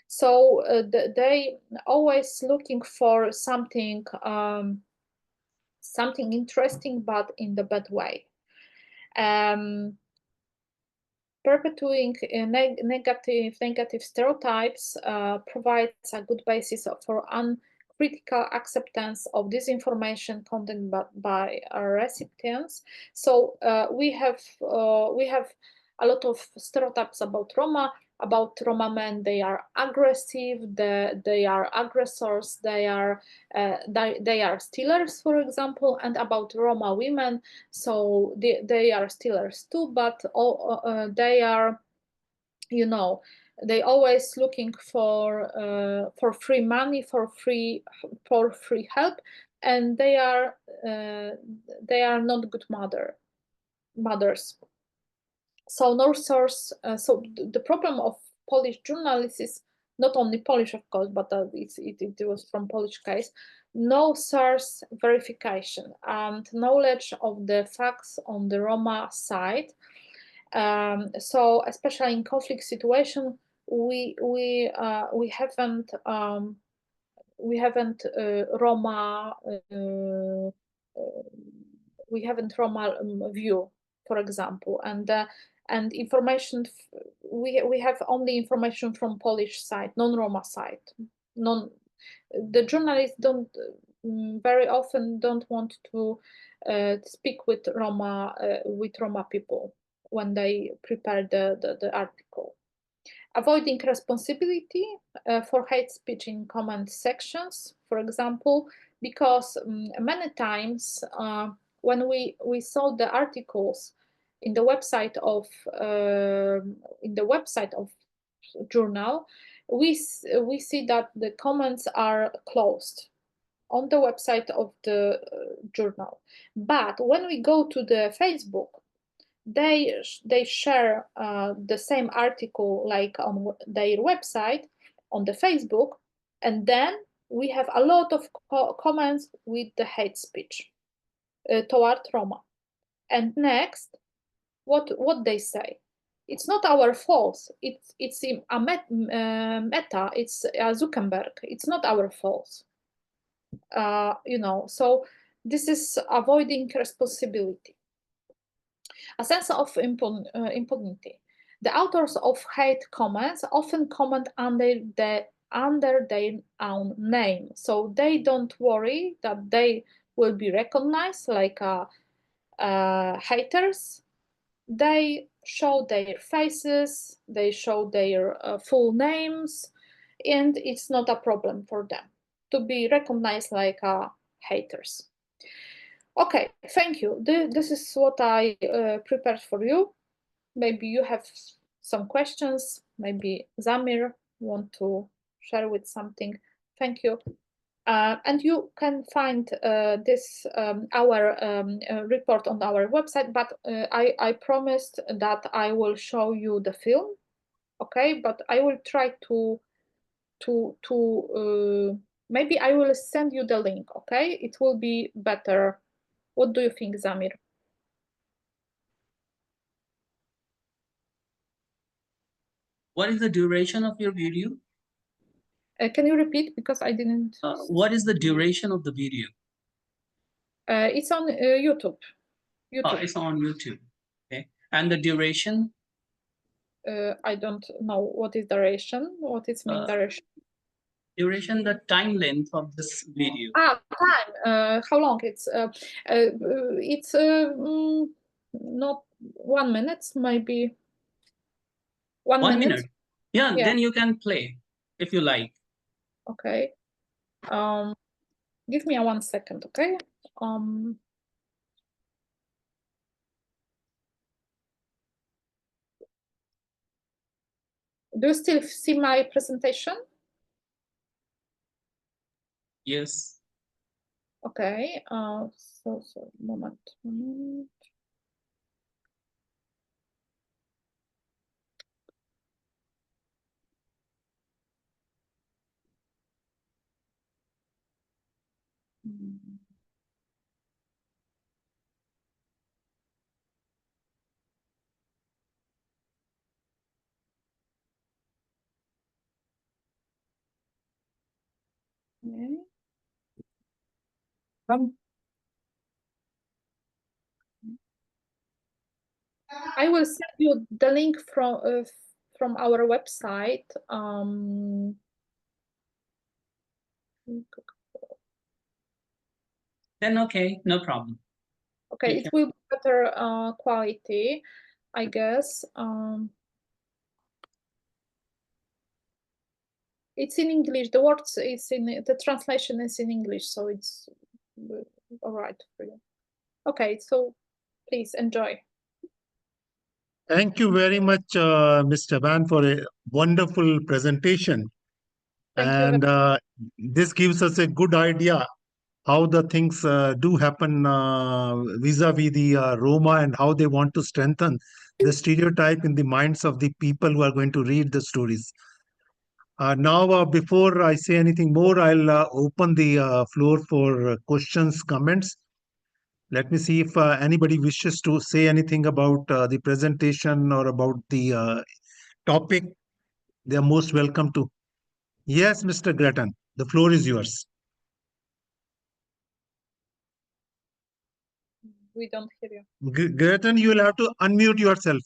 So they always looking for something something interesting, but in the bad way. Perpetuating negative stereotypes provides a good basis for uncritical acceptance of disinformation content by our recipients. So we have a lot of stereotypes about Roma men. They are aggressive, they are aggressors, they are stealers, for example, and about Roma women. So they are stealers too, but they are, they always looking for free money, for free help, and they are not good mothers. So no source. So the problem of Polish journalists is not only Polish, of course, but it was from Polish case. No source verification and knowledge of the facts on the Roma side. So especially in conflict situation, we haven't Roma we haven't Roma view, for example, and information we have only information from Polish side, non-Roma side. The journalists don't very often don't want to speak with Roma people when they prepare the article. Avoiding responsibility for hate speech in comment sections, for example, because many times when we saw the articles in the website of journal, we see that the comments are closed on the website of the journal. But when we go to the Facebook, they share the same article like on their website on the Facebook, and then we have a lot of comments with the hate speech toward Roma. And next, what they say? It's not our fault. It's a Meta. It's Zuckerberg. It's not our fault. So this is avoiding responsibility. A sense of impunity. The authors of hate comments often comment under their own name, so they don't worry that they will be recognized like haters. They show their faces, they show their full names, and it's not a problem for them to be recognized like haters. Okay, thank you. This is what I prepared for you. Maybe you have some questions. Maybe Zamir want to share with something. Thank you. And you can find this our report on our website. But I promised that I will show you the film. Okay, but I will try to maybe I will send you the link. Okay, it will be better. What do you think, Zamir? What is the duration of your video? Can you repeat, because I didn't? What is the duration of the video? It's on YouTube. Oh, it's on YouTube. Okay. And the duration? I don't know what is duration. What is mean duration? Duration, the time length of this video. Time. How long? It's not 1 minute, maybe 1 minute. Yeah, then you can play if you like. Okay. Give me 1 second, okay? Do you still see my presentation? Yes. Okay. So moment. Okay. I will send you the link from our website. Then okay, no problem. Okay, it will be better quality, I guess. It's in English. The words is in the translation is in English, so it's all right for you. Okay, so please enjoy. Thank you very much, Ms. Caban, for a wonderful presentation. Thank you. This gives us a good idea how the things do happen vis-a-vis the Roma, and how they want to strengthen the stereotype in the minds of the people who are going to read the stories. Now, before I say anything more, I'll open the floor for questions, comments. Let me see if anybody wishes to say anything about the presentation or about the topic. They are most welcome to. Yes, Mr. Gretton, the floor is yours. We don't hear you. Gretton, you will have to unmute yourself.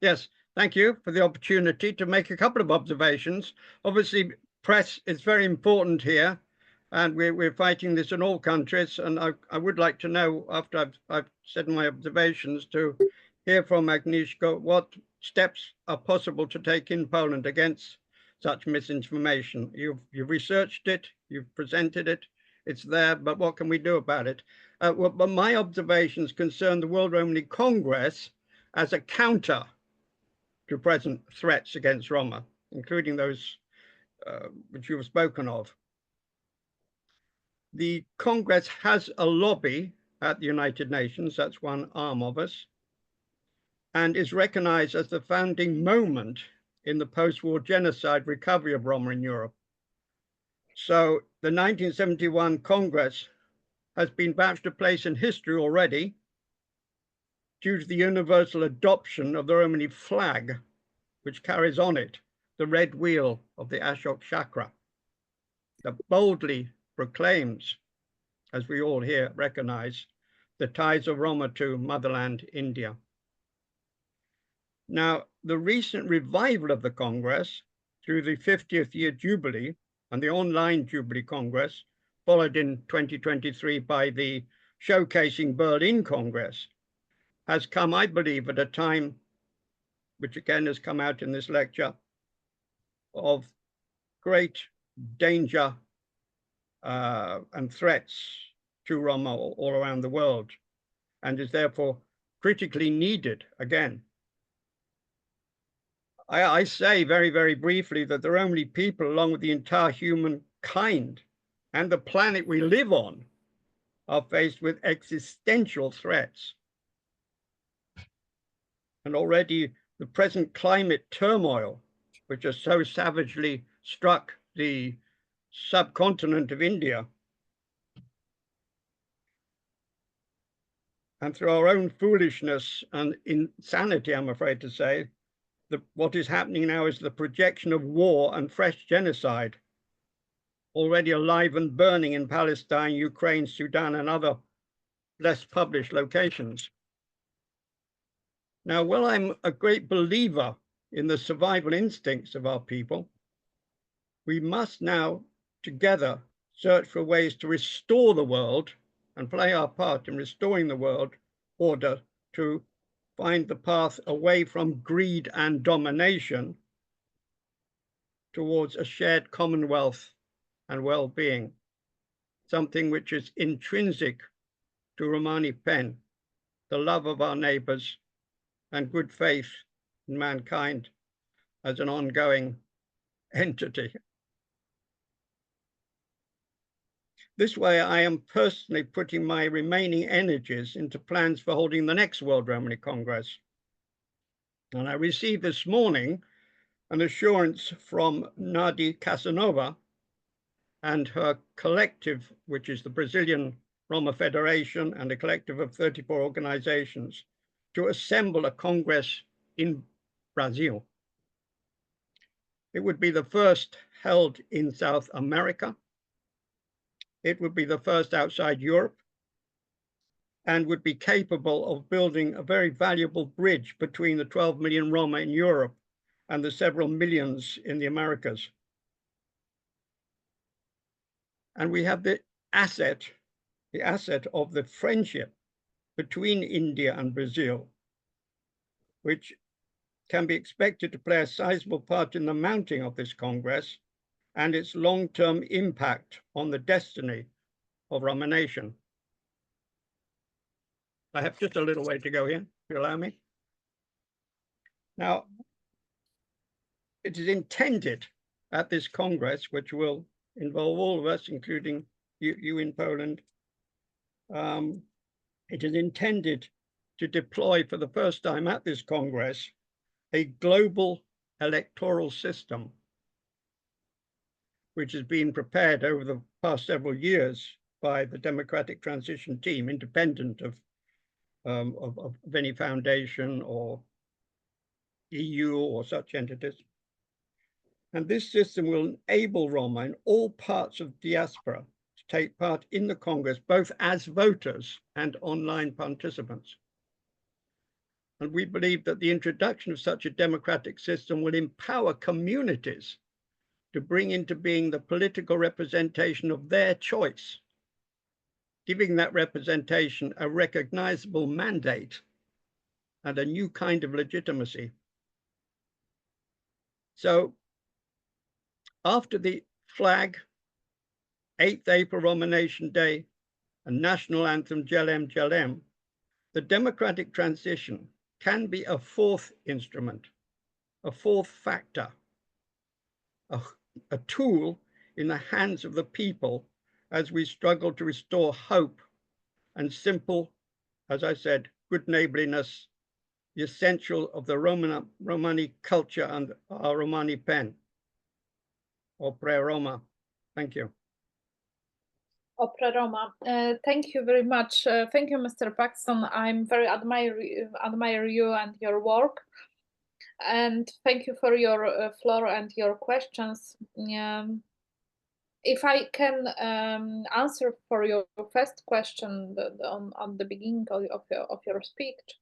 Yes, thank you for the opportunity to make a couple of observations. Obviously, press is very important here, and we're fighting this in all countries. And I would like to know, after I've said my observations, to hear from Agnieszka what steps are possible to take in Poland against such misinformation. You've researched it, you've presented it, it's there, but what can we do about it? But my observations concern the World Roma Congress as a counter to present threats against Roma, including those which you have spoken of. The Congress has a lobby at the United Nations, that's one arm of us, and is recognized as the founding moment in the post-war genocide recovery of Roma in Europe. So the 1971 Congress has been vouched a place in history already due to the universal adoption of the Romani flag, which carries on it the red wheel of the Ashok chakra that boldly proclaims, as we all here recognize, the ties of Roma to motherland India. Now, the recent revival of the Congress through the 50th year Jubilee and the online Jubilee Congress, followed in 2023 by the showcasing Berlin Congress, has come, I believe, at a time, which again has come out in this lecture, of great danger and threats to Roma all around the world, and is therefore critically needed again. I say very, very briefly that the Roma people, along with the entire humankind and the planet we live on, are faced with existential threats. And already the present climate turmoil, which has so savagely struck the subcontinent of India, and through our own foolishness and insanity, I'm afraid to say, what is happening now is the projection of war and fresh genocide, already alive and burning in Palestine, Ukraine, Sudan, and other less published locations. Now, while I'm a great believer in the survival instincts of our people, we must now together search for ways to restore the world and play our part in restoring the world order to find the path away from greed and domination towards a shared commonwealth and well-being, something which is intrinsic to Romani Pen, the love of our neighbors and good faith in mankind as an ongoing entity. This way, I am personally putting my remaining energies into plans for holding the next World Romani Congress. And I received this morning an assurance from Nadi Casanova and her collective, which is the Brazilian Roma Federation and a collective of 34 organizations, to assemble a Congress in Brazil. It would be the first held in South America. It would be the first outside Europe and would be capable of building a very valuable bridge between the 12 million Roma in Europe and the several millions in the Americas. And we have the asset of the friendship between India and Brazil, which can be expected to play a sizable part in the mounting of this Congress and its long-term impact on the destiny of Roma nation. I have just a little way to go here, if you allow me. Now, it is intended at this Congress, which will involve all of us, including you in Poland, it is intended to deploy for the first time at this Congress a global electoral system, which has been prepared over the past several years by the Democratic Transition Team, independent of any foundation or EU or such entities. And this system will enable Roma in all parts of diaspora to take part in the Congress, both as voters and online participants. And we believe that the introduction of such a democratic system will empower communities to bring into being the political representation of their choice, giving that representation a recognizable mandate and a new kind of legitimacy. So after the flag, 8th April Roma Nation Day, and national anthem Jelem Jelem, the democratic transition can be a fourth instrument, a fourth factor, a tool in the hands of the people as we struggle to restore hope and simple, as I said, good neighborliness, the essential of the Romani culture and our Romani pen, or pre-Roma. Thank you. Opera Roma. Thank you very much. Thank you, Mr. Paxton. I'm very admire you and your work. And thank you for your floor and your questions. If I can answer for your first question on the beginning of your speech,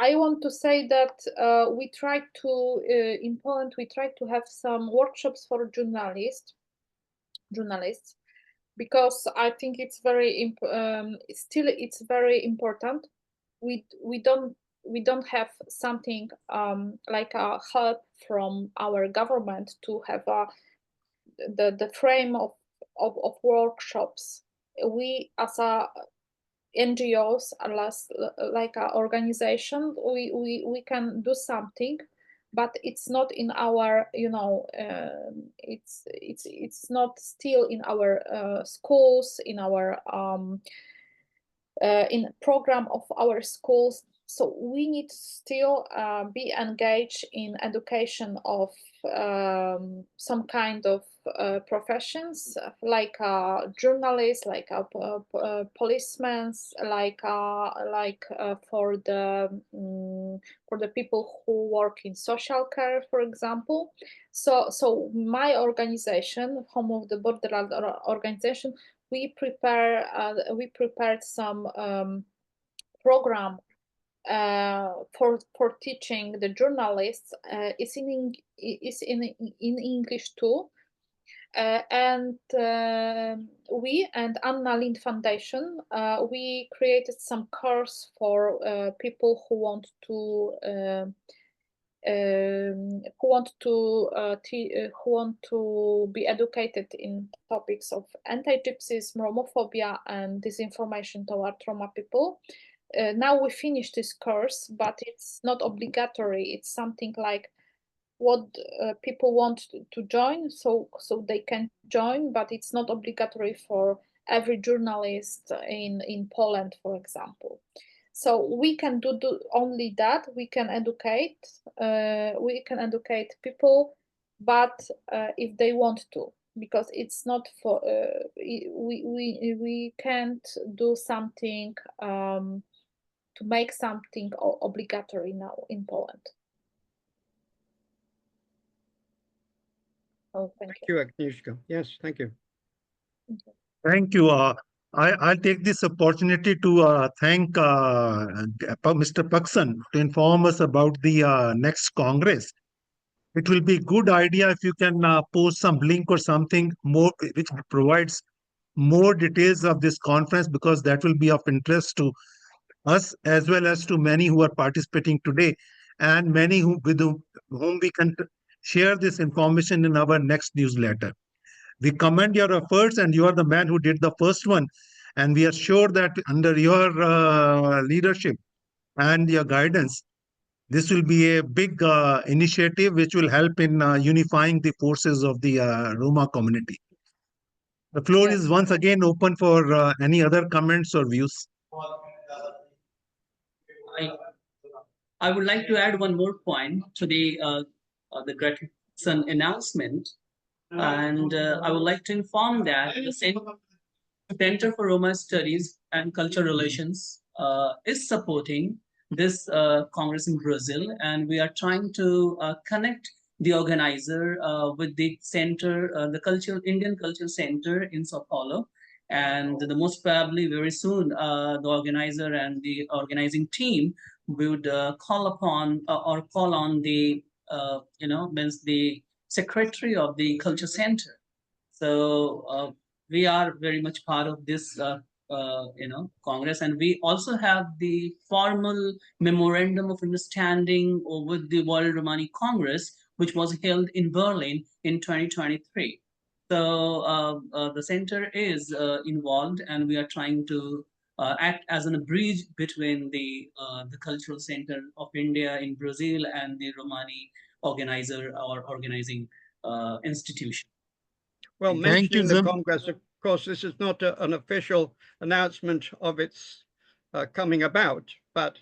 I want to say that we try to, in Poland, we try to have some workshops for journalists, because I think it's very it's very important. We don't have something like a help from our government to have the frame of workshops. We as a NGOs, like an organization, we can do something, but it's not in our, it's not still in our schools, in our in program of our schools. So we need to still be engaged in education of some kind of professions, like journalists, like policemen, like for the people who work in social care, for example. So my organization, Home of the Borderland organization, we prepared some program for teaching the journalists. It's in English too, and we and Borderland Foundation we created some course for people who want to be educated in topics of anti-Gypsyism, Romophobia, and disinformation toward Roma people. Now we finished this course, but it's not obligatory. It's something like what people want to join, so they can join, but it's not obligatory for every journalist in Poland, for example. So we can do only that. We can educate people, but if they want to, because it's not for we can't do something to make something obligatory now in Poland. Oh, thank you. Agnieszka. Yes, thank you. Thank you. I'll take this opportunity to thank Mr. Paksan to inform us about the next Congress. It will be a good idea if you can post some link or something more which provides more details of this conference, because that will be of interest to us as well as to many who are participating today, and many with whom we can share this information in our next newsletter. We commend your efforts, and you are the man who did the first one. And we are sure that under your leadership and your guidance, this will be a big initiative which will help in unifying the forces of the Roma community. The floor is once again open for any other comments or views. I would like to add one more point to the Gretchen announcement, and I would like to inform that the Center for Roma Studies and Cultural Relations is supporting this Congress in Brazil, and we are trying to connect the organizer with the center, the Indian Culture Center in Sao Paulo. And the most probably very soon, the organizer and the organizing team would call upon or call on the means the secretary of the culture center. So we are very much part of this Congress, and we also have the formal memorandum of understanding with the World Romani Congress, which was held in Berlin in 2023. So the center is involved, and we are trying to act as a bridge between the Cultural Center of India in Brazil and the Romani organizer or organizing institution. Well, Thank you, mentioning the Zam. Congress, of course, this is not an official announcement of its coming about, but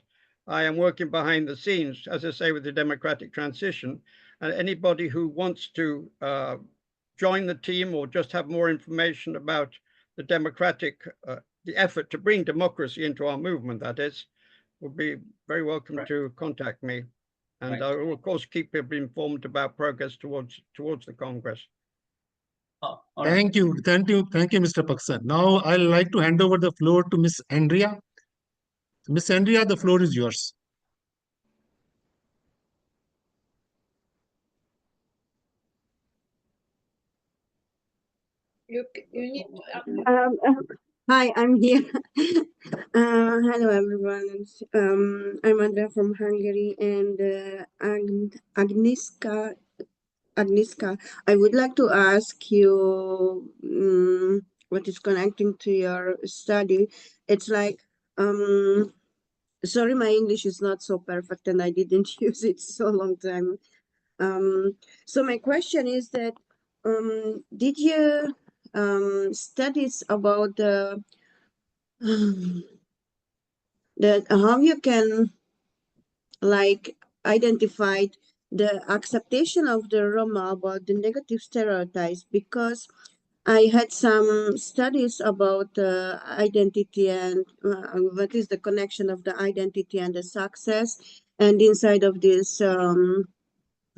I am working behind the scenes, as I say, with the democratic transition. And anybody who wants to join the team or just have more information about the democratic, the effort to bring democracy into our movement, that is, would be very welcome to contact me. And I will, of course, keep people informed about progress towards the Congress. Thank you, Mr. Paksan. Now I'd like to hand over the floor to Miss Andrea. Miss Andrea, the floor is yours. You need Hi, I'm here. Hello, everyone. I'm Andrea from Hungary, and Agnieszka, I would like to ask you what is connecting to your study. It's like, sorry, my English is not so perfect, and I didn't use it so long time. So my question is that, did you studies about that how you can like identified the acceptation of the Roma about the negative stereotypes, because I had some studies about identity and what is the connection of the identity and the success. And inside of this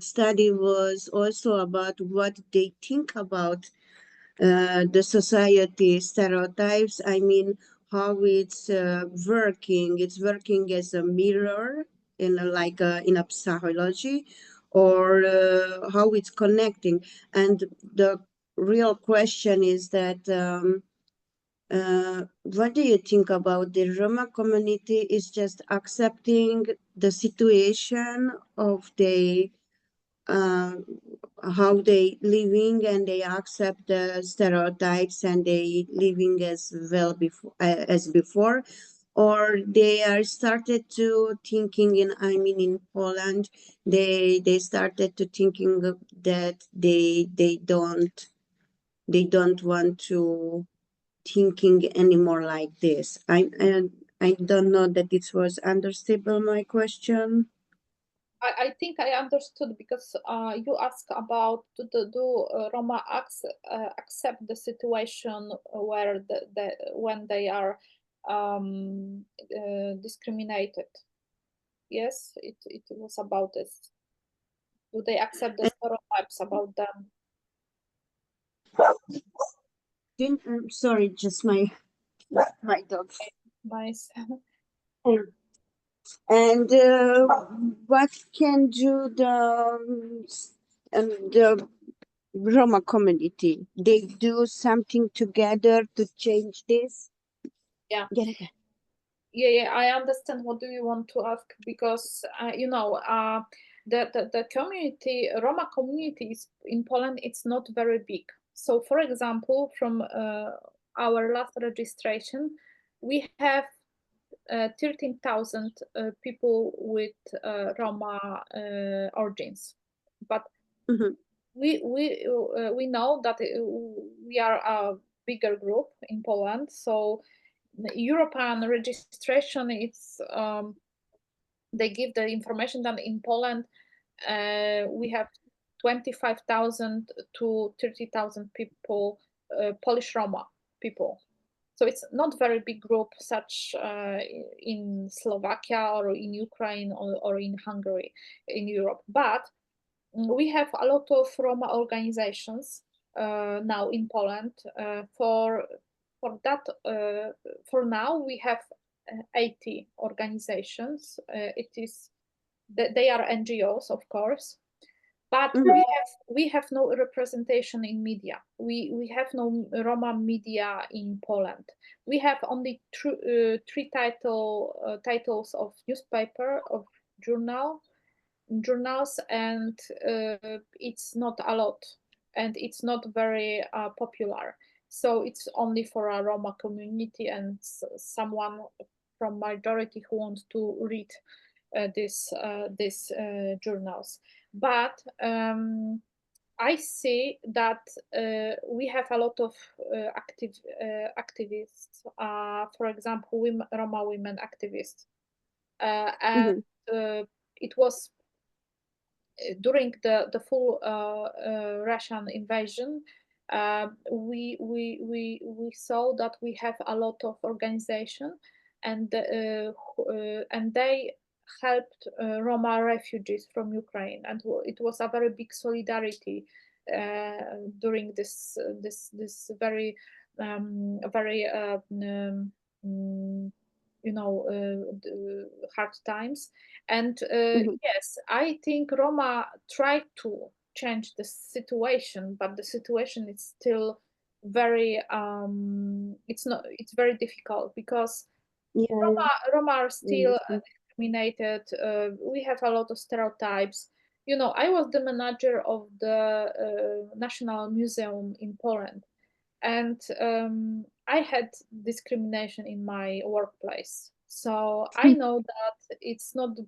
study was also about what they think about the society stereotypes. I mean, how it's working. It's working as a mirror in a psychology, or how it's connecting. And the real question is that what do you think about the Roma community is just accepting the situation of the how they living, and they accept the stereotypes and they living as well before as before, or they are started to thinking in Poland, they started to thinking that they don't want to thinking anymore like this. I don't know that it was understandable my question. I think I understood, because you asked about do Roma accept the situation where when they are discriminated. Yes, it was about this. Do they accept the stereotypes about them? I'm sorry, just my dog. Nice. And what can do the Roma community? They do something together to change this? Yeah. Get it? Yeah, I understand. What do you want to ask? Because the community, Roma community in Poland, it's not very big. So, for example, from our last registration, we have 13,000 people with Roma origins, but Mhm. we know that we are a bigger group in Poland. So the European registration, it's they give the information that in Poland we have 25,000 to 30,000 people, Polish Roma people. So it's not very big group, such in Slovakia or in Ukraine or in Hungary, in Europe. But we have a lot of Roma organizations now in Poland. For that, for now we have 80 organizations. They are NGOs, of course, but we have no representation in media. We have no Roma media in Poland. We have only three titles of newspaper, of journals, and it's not a lot, and it's not very popular. So it's only for a Roma community and someone from majority who wants to read these journals. But I see that we have a lot of activists. For example, Roma women activists, and it was during the full Russian invasion. We saw that we have a lot of organization, and they helped Roma refugees from Ukraine, and it was a very big solidarity during this very hard times. And yes, I think Roma tried to change the situation, but the situation is still very it's very difficult, because Roma are still discriminated. We have a lot of stereotypes. I was the manager of the National Museum in Poland, and I had discrimination in my workplace. So I know that it's not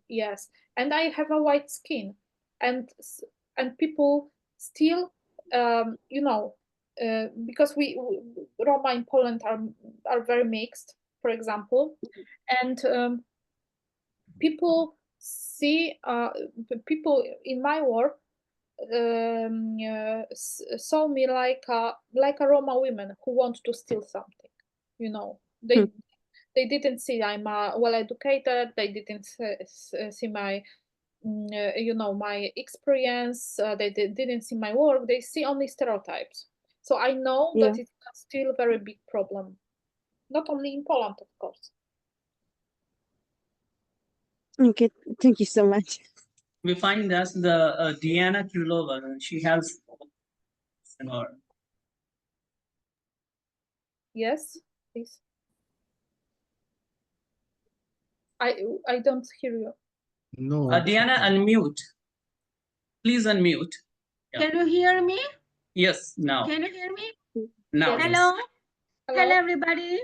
yes, and I have a white skin, and people still, because we Roma in Poland are very mixed, for example, and people see people in my work saw me like a Roma woman who want to steal something. You know, they didn't see I'm well educated. They didn't see my you know, my experience. They didn't see my work. They see only stereotypes. So I know that it's still a very big problem, not only in Poland, of course. Okay, thank you so much. We find that the Diana Kirilova, she has Yes, please. I don't hear you. No. Diana, unmute. Please unmute. Yeah. Can you hear me? Yes, now. Can you hear me? Now. Yes. Hello. Hello. Hello, everybody.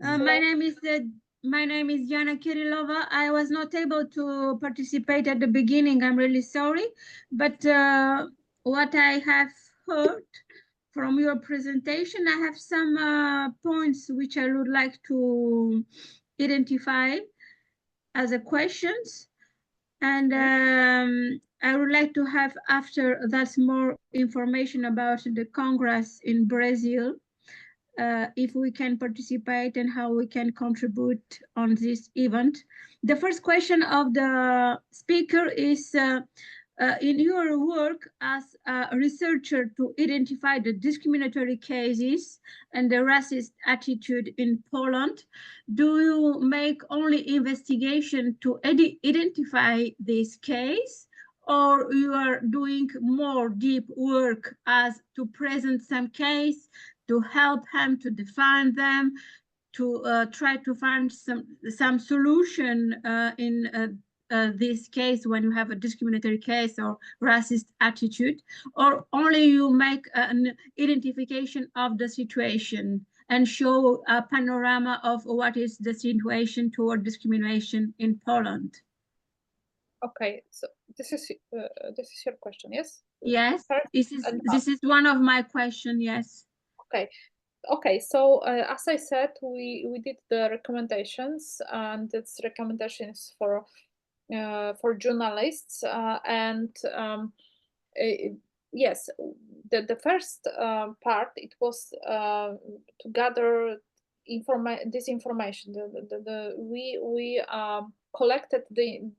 Hello. My name is Diana Kirilova. I was not able to participate at the beginning. I'm really sorry, but what I have heard from your presentation, I have some points which I would like to identify as a questions. And I would like to have after that more information about the Congress in Brazil, if we can participate and how we can contribute on this event. The first question of the speaker is, in your work as a researcher to identify the discriminatory cases and the racist attitude in Poland, do you make only investigation to identify this case, or you are doing more deep work as to present some case, to help him to define them, to try to find some solution in this case when you have a discriminatory case or racist attitude, or only you make an identification of the situation and show a panorama of what is the situation toward discrimination in Poland? Okay, so this is your question, yes? Yes, this is one of my questions. Yes. Okay, so as I said, we did the recommendations, and it's recommendations for journalists, and yes, the first part, it was to gather this information. We collected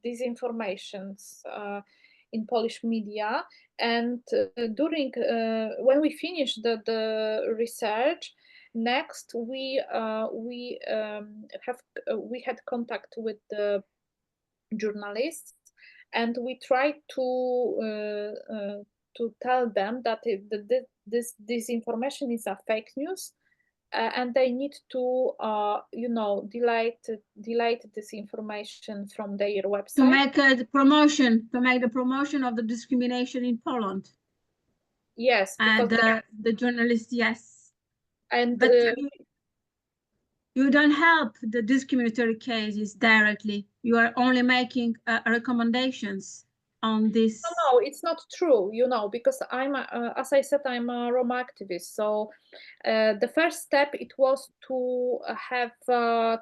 these informations in Polish media, and during when we finished the research, next we had contact with the journalists, and we tried to tell them that this information is a fake news, and they need to you know, delete this information from their website. To make the promotion of the discrimination in Poland. Yes, because the journalists, yes. And but you don't help the discriminatory cases directly. You are only making recommendations on this. No, it's not true, you know, because I'm, as I said, I'm a Roma activist. So the first step, it was to have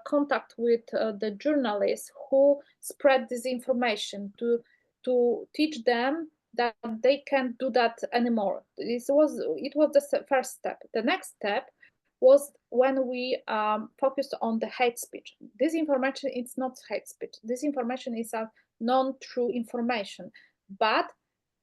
contact with the journalists who spread this information, to teach them that they can't do that anymore. It was the first step. The next step was when we focused on the hate speech. This information is not hate speech. This information is a non-true information. But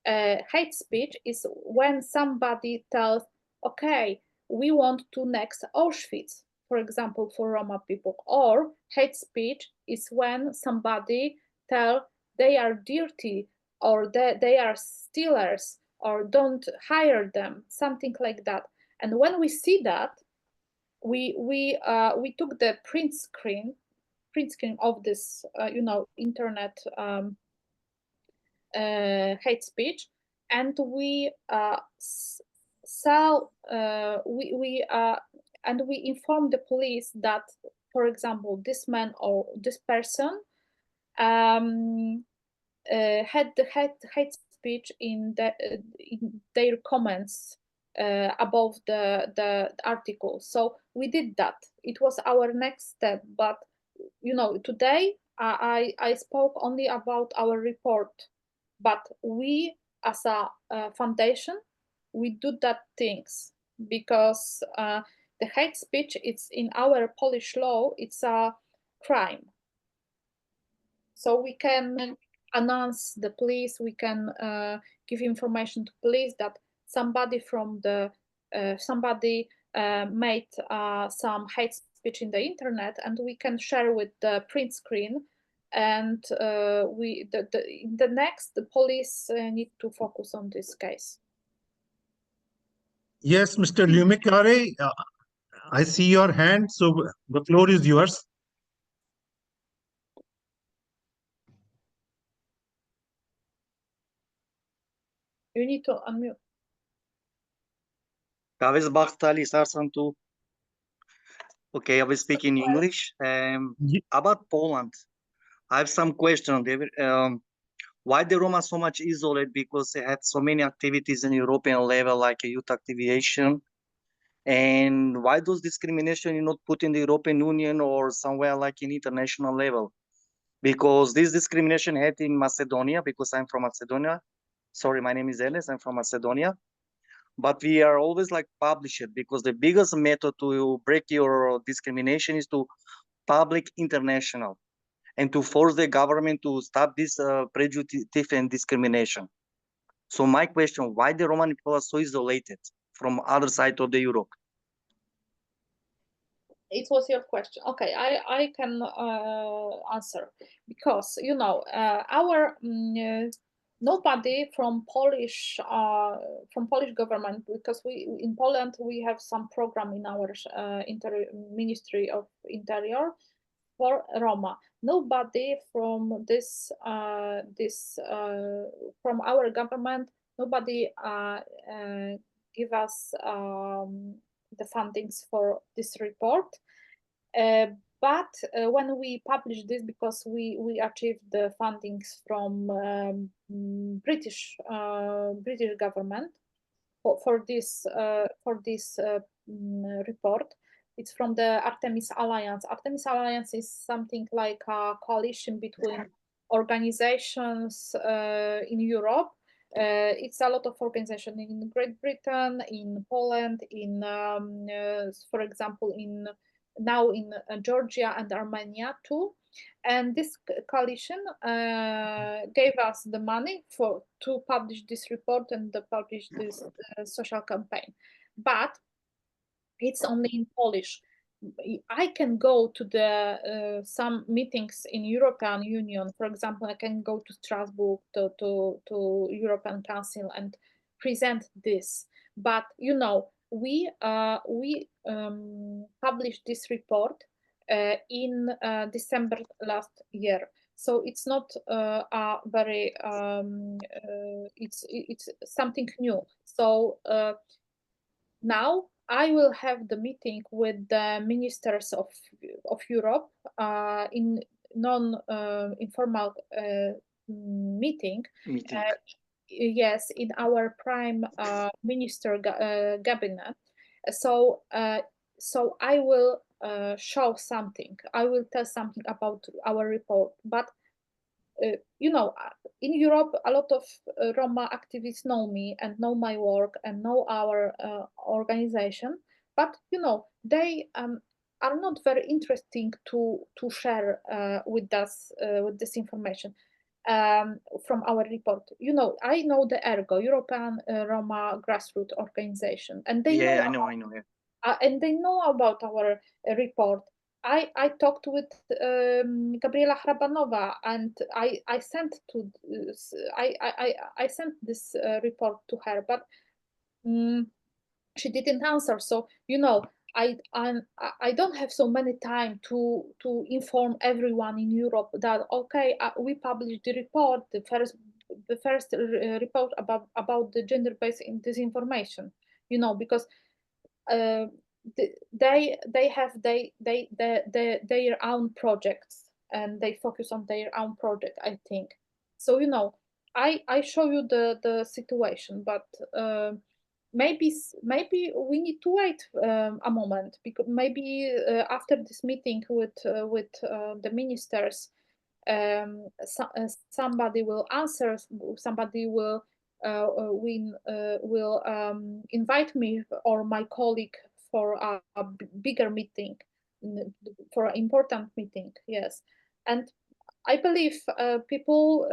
hate speech is when somebody tells, okay, we want to next Auschwitz, for example, for Roma people. Or hate speech is when somebody tells they are dirty, or they are stealers, or don't hire them, something like that. And when we see that, we took the print screen of this you know, internet hate speech, and we informed the police that, for example, this man or this person had the hate speech in their comments above the article. So we did that. It was our next step. But you know, today I spoke only about our report, but we as a foundation, we do that things because the hate speech, it's in our Polish law, it's a crime. So we can announce the police, we can give information to police that somebody from the somebody made some hate speech in the internet, and we can share with the print screen. And the next, the police need to focus on this case. Yes, Mr. Lumikare, I see your hand, so the floor is yours. You need to unmute. Aveți Bachtali Sarsantu. Okay, I will speak in English. About Poland, I have some questions, David. Why the Roma so much isolated? Because they had so many activities in European level, like a youth activation. And why those discrimination you not put in the European Union or somewhere like in international level? Because this discrimination had in Macedonia, because I'm from Macedonia. Sorry, my name is Enes, I'm from Macedonia. But we are always like publish it, because the biggest method to break your discrimination is to public international and to force the government to stop this prejudice and discrimination. So my question, why the Roman people are so isolated from other side of the Europe? It was your question. Okay, I can answer, because you know our nobody from Polish government, because we in Poland we have some program in our Ministry of Interior for Roma. Nobody from this from our government, nobody give us the fundings for this report. But when we publish this, because we achieved the fundings from British government for this report. It's from the Artemis Alliance. Artemis Alliance is something like a coalition between organizations in Europe. It's a lot of organizations in Great Britain, in Poland, in for example now in Georgia and Armenia too. And this coalition gave us the money to publish this report and to publish this social campaign. But it's only in Polish. I can go to the some meetings in European Union. For example, I can go to Strasbourg to European Council and present this. But you know, we published this report in December last year. So it's not a very it's something new. So now I will have the meeting with the ministers of Europe in informal meeting. Yes, in our prime minister cabinet. So so I will show something. I will tell something about our report. But you know, in Europe, a lot of Roma activists know me and know my work and know our organization. But you know, they are not very interesting to share with us with this information from our report. You know, I know the ERGO, European Roma Grassroots Organization, and they I know. Yeah. And they know about our report. I talked with Gabriela Hrabanova, and I sent this report to her, but she didn't answer. So you know, I don't have so many time to inform everyone in Europe that okay, we published the report, the first report about the gender-based disinformation. You know, because they have their own projects, and they focus on their own project, I think. So you know, I show you the situation, but maybe we need to wait a moment, because maybe after this meeting with the ministers, somebody will answer, somebody will invite me or my colleague for a bigger meeting, for an important meeting. Yes, and I believe people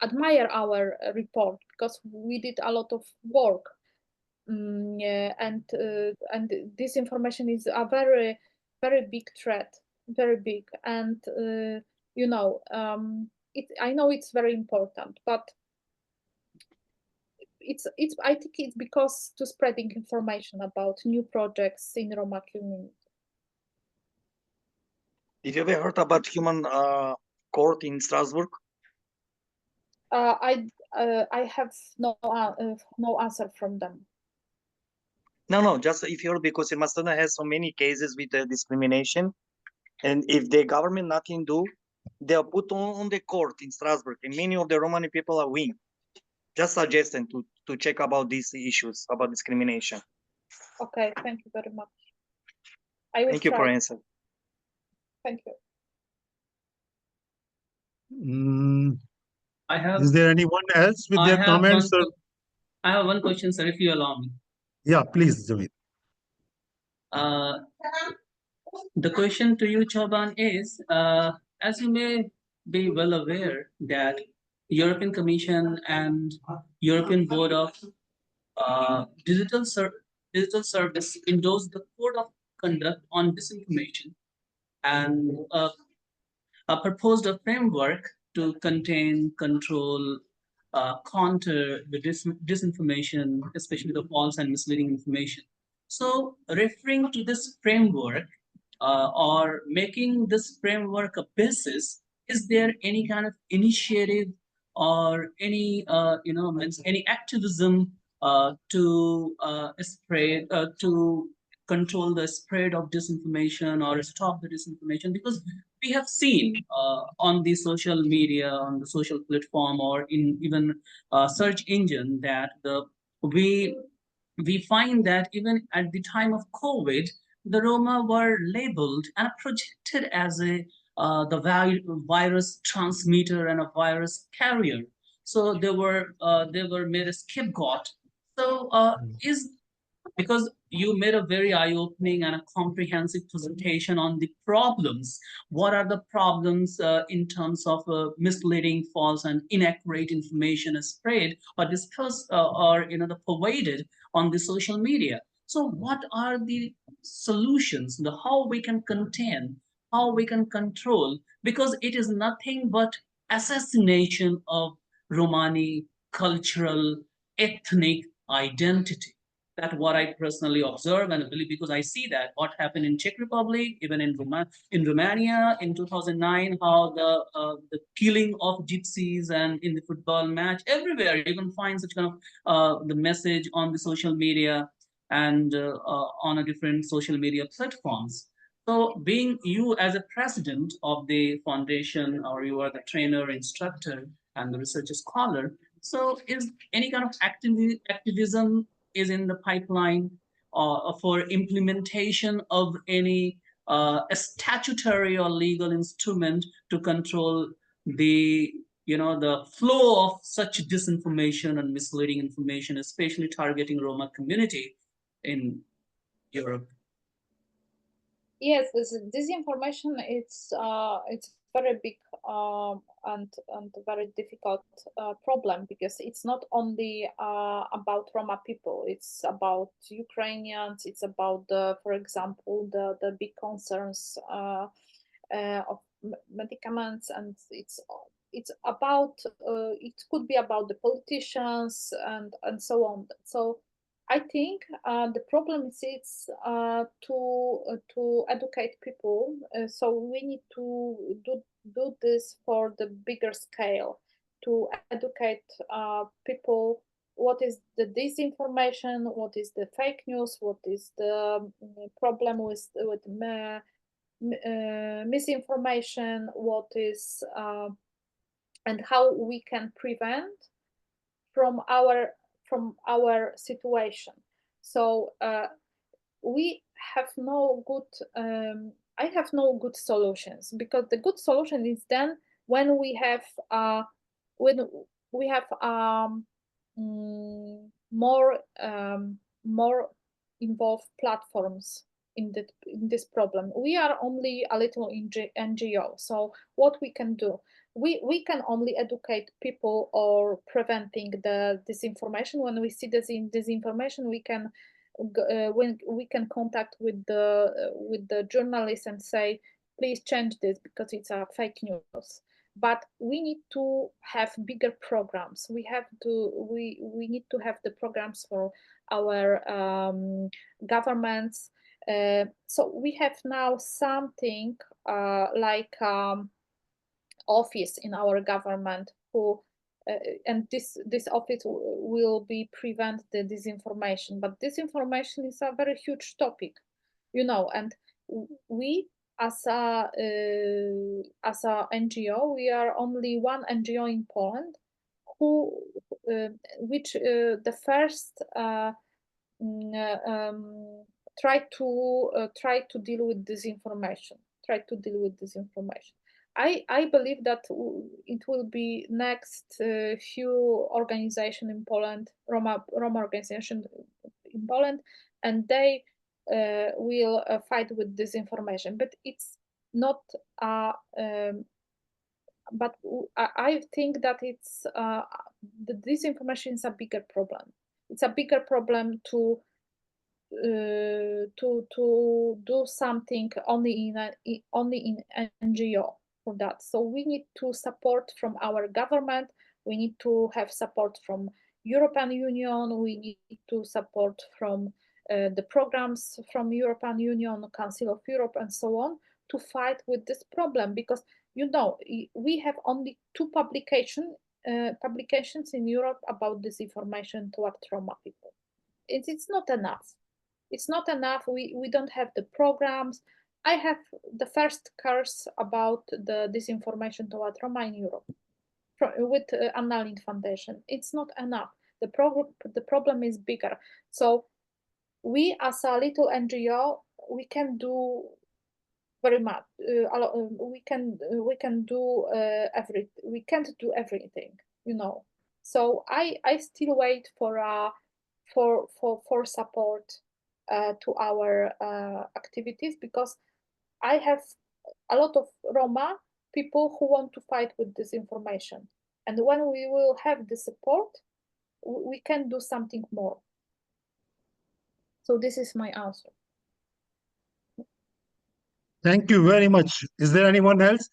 admire our report because we did a lot of work, and disinformation is a very big threat, very big, and you know, I know it's very important, but it's I think it's because to spreading information about new projects in Roma community. Did you ever heard about human court in Strasbourg? I have no answer from them. No, just if you're, because Macedonia has so many cases with discrimination, and if the government nothing do, they'll put on the court in Strasbourg, and many of the Romani people are win. Just suggesting to check about these issues about discrimination. Okay, thank you very much. I will Thank you try. for answer. Thank you. I have. Is there anyone else with their comments? I have one question, sir, if you allow me. Yeah, please, Javed. The question to you, Caban, is, as you may be well aware that European Commission and European Board of Digital Service endorsed the Code of Conduct on Disinformation and proposed a framework to contain, control, counter the disinformation, especially the false and misleading information. So, referring to this framework or making this framework a basis, is there any kind of initiative or any any activism to spread to control the spread of disinformation or stop the disinformation? Because we have seen on the social media, on the social platform, or in even search engine that we find that even at the time of COVID, the Roma were labeled and projected as the virus transmitter and a virus carrier. So they were made a scapegoat. So is because you made a very eye-opening and a comprehensive presentation on the problems. What are the problems in terms of misleading, false, and inaccurate information is spread or discussed or provided on the social media? So, what are the solutions? How we can contain, how we can control? Because it is nothing but assassination of Romani cultural, ethnic identity. That's what I personally observe and believe, because I see that what happened in Czech Republic, even in Romania in 2009, how the killing of gypsies and in the football match, everywhere you can find such kind of the message on the social media and on a different social media platforms. So being you as a president of the foundation, or you are the trainer, instructor, and the research scholar, so is any kind of activism is in the pipeline for implementation of any a statutory or legal instrument to control the the flow of such disinformation and misleading information, especially targeting Roma community in Europe? Yes, this disinformation, it's very big and very difficult problem, because it's not only about Roma people. It's about Ukrainians. It's about for example, the big concerns of medicaments, and it's about it could be about the politicians and so on. So I think the problem is it's to educate people. So we need to do this for the bigger scale, to educate people what is the disinformation, what is the fake news, what is the problem with misinformation, what is and how we can prevent from our situation. So we have no good I have no good solutions, because the good solution is then when we have more involved platforms in this problem. We are only a little NGO, so what we can do? We can only educate people or preventing the disinformation. When we see disinformation, we can when we can contact with the journalists and say, please change this because it's a fake news. But we need to have bigger programs. We need to have the programs for our governments. So we have now something like office in our government who and this office will be prevent the disinformation. But disinformation is a very huge topic, you know, and we as a NGO, we are only one NGO in Poland who which the first try to deal with disinformation. I believe that it will be next few organization in Poland, Roma organization in Poland, and they will fight with disinformation. But it's not. But I think that it's the disinformation is a bigger problem. It's a bigger problem to do something only in NGO for that. So we need to support from our government. We need to have support from European Union. We need to support from the programs from European Union, Council of Europe, and so on, to fight with this problem. Because, you know, we have only 2 publications in Europe about disinformation toward Roma people. It's not enough. It's not enough. We don't have the programs. I have the first course about the disinformation toward Roma in Europe with Borderland Foundation. It's not enough. The problem is bigger. So we, as a little NGO, we can do very much. We can do everything. We can't do everything, you know. So I still wait for support to our activities, because I have a lot of Roma people who want to fight with disinformation, and when we will have the support, we can do something more. So this is my answer. Thank you very much. Is there anyone else?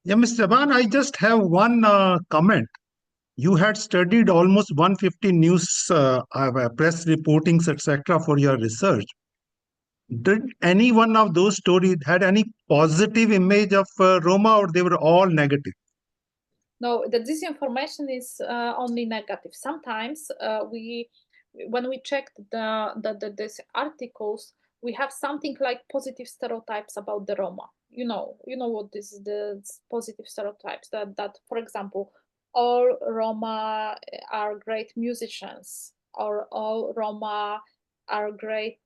Yeah, Mr. Caban, I just have one comment. You had studied almost 150 news press reportings, etc., for your research. Did any one of those stories had any positive image of Roma, or they were all negative? No, the disinformation is only negative. Sometimes when we check these articles, we have something like positive stereotypes about the Roma. You know what this is, the positive stereotypes that for example, all Roma are great musicians, or all Roma are great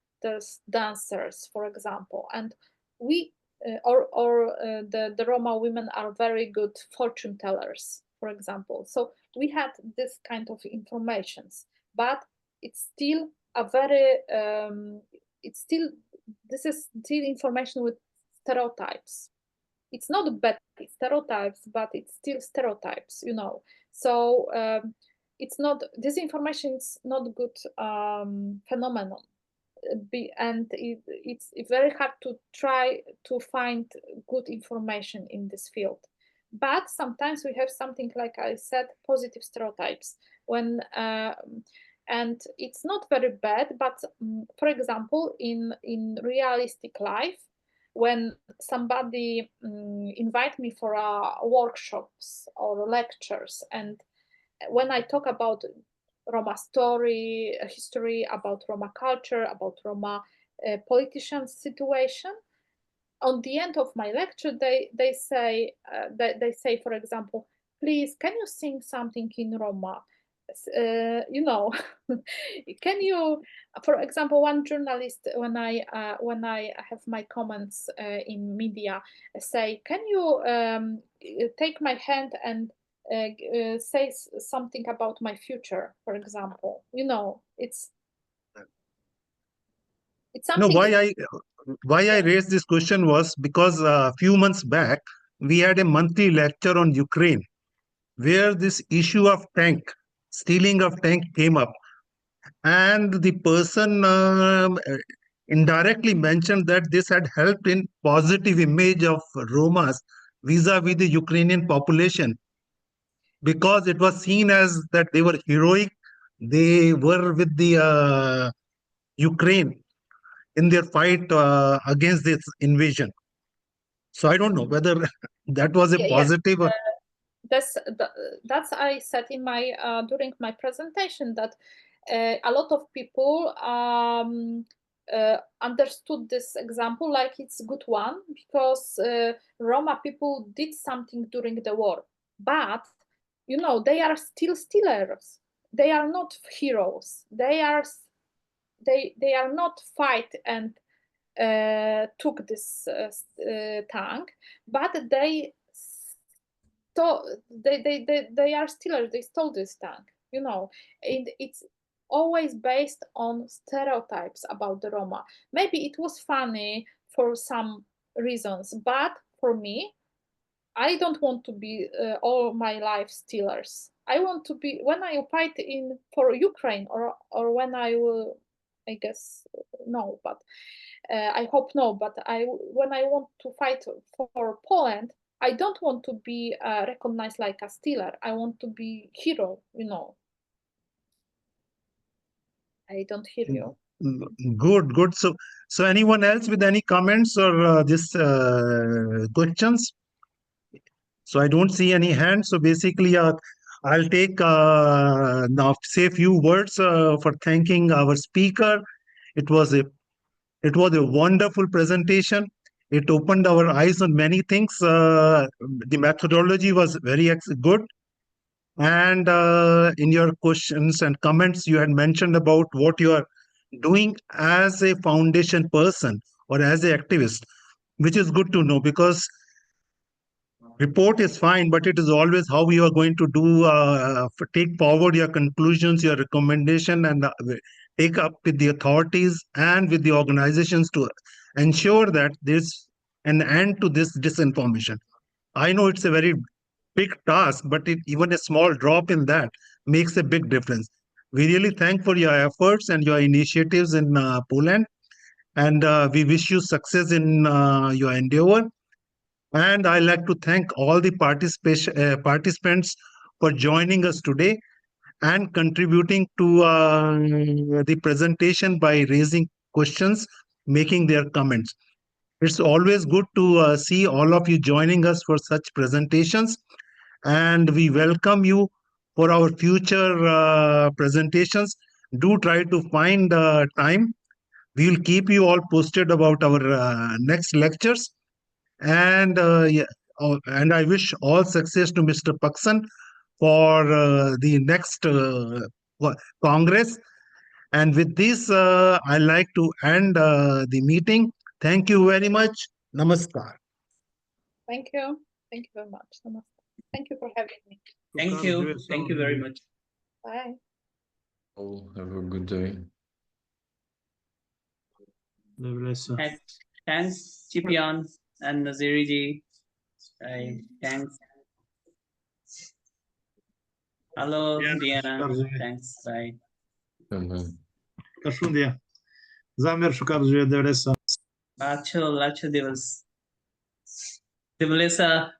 dancers, for example, and we the Roma women are very good fortune tellers, for example. So we had this kind of informations, but it's still a very this is still information with stereotypes. It's not bad stereotypes, but it's still stereotypes, you know. So it's not, disinformation is not good phenomenon. And it's very hard to try to find good information in this field. But sometimes we have something, like I said, positive stereotypes when and it's not very bad. But for example, in realistic life, when somebody invite me for workshops or lectures, and when I talk about Roma story, history, about Roma culture, about Roma politicians' situation, on the end of my lecture, they say, for example, please, can you sing something in Roma? you know, can you, for example, one journalist, when I have my comments in media, say, can you take my hand and say something about my future, for example? You know, it's No, something. why I raised this question was because a few months back we had a monthly lecture on Ukraine, where this issue of stealing of tank came up, and the person indirectly mentioned that this had helped in positive image of Romas vis-a-vis the Ukrainian population, because it was seen as that they were heroic, they were with the Ukraine in their fight against this invasion. So I don't know whether that was a positive. That's I said in my during my presentation, that a lot of people understood this example like it's a good one, because Roma people did something during the war, but you know, they are still stealers. They are not heroes. They are not fight and took this tank, but they are stealers. They stole this tank. You know, it's always based on stereotypes about the Roma. Maybe it was funny for some reasons, but for me, I don't want to be all my life stealers. I want to be, when I fight for Ukraine, or when I will, I guess no, but I hope no. But when I want to fight for Poland, I don't want to be recognized like a stealer. I want to be hero. You know. I don't hear you. Good. So anyone else with any comments or questions? So I don't see any hands. So basically, I'll take now say a few words for thanking our speaker. It was a wonderful presentation. It opened our eyes on many things. The methodology was very good. And in your questions and comments, you had mentioned about what you are doing as a foundation person or as an activist, which is good to know, because report is fine, but it is always how you are going to do take forward your conclusions, your recommendation, and take up with the authorities and with the organizations to ensure that there's an end to this disinformation. I know it's a very big task, but even a small drop in that makes a big difference. We really thank for your efforts and your initiatives in Poland, and we wish you success in your endeavor. And I'd like to thank all the participants for joining us today and contributing to the presentation by raising questions, making their comments. It's always good to see all of you joining us for such presentations, and we welcome you for our future presentations. Do try to find time. We will keep you all posted about our next lectures. And and I wish all success to Mr. Paksan for the next Congress. And with this, I like to end the meeting. Thank you very much. Namaskar. Thank you. Thank you very much. Namaste. Thank you for having me. Thank you. Thank you very much. Bye. Oh, have a good day. Thanks, Cipian and Naziri ji. Thanks. Hello, Diana. Thanks. Bye. Bye-bye. Zamir şukar Lacho Divas. Divalesa.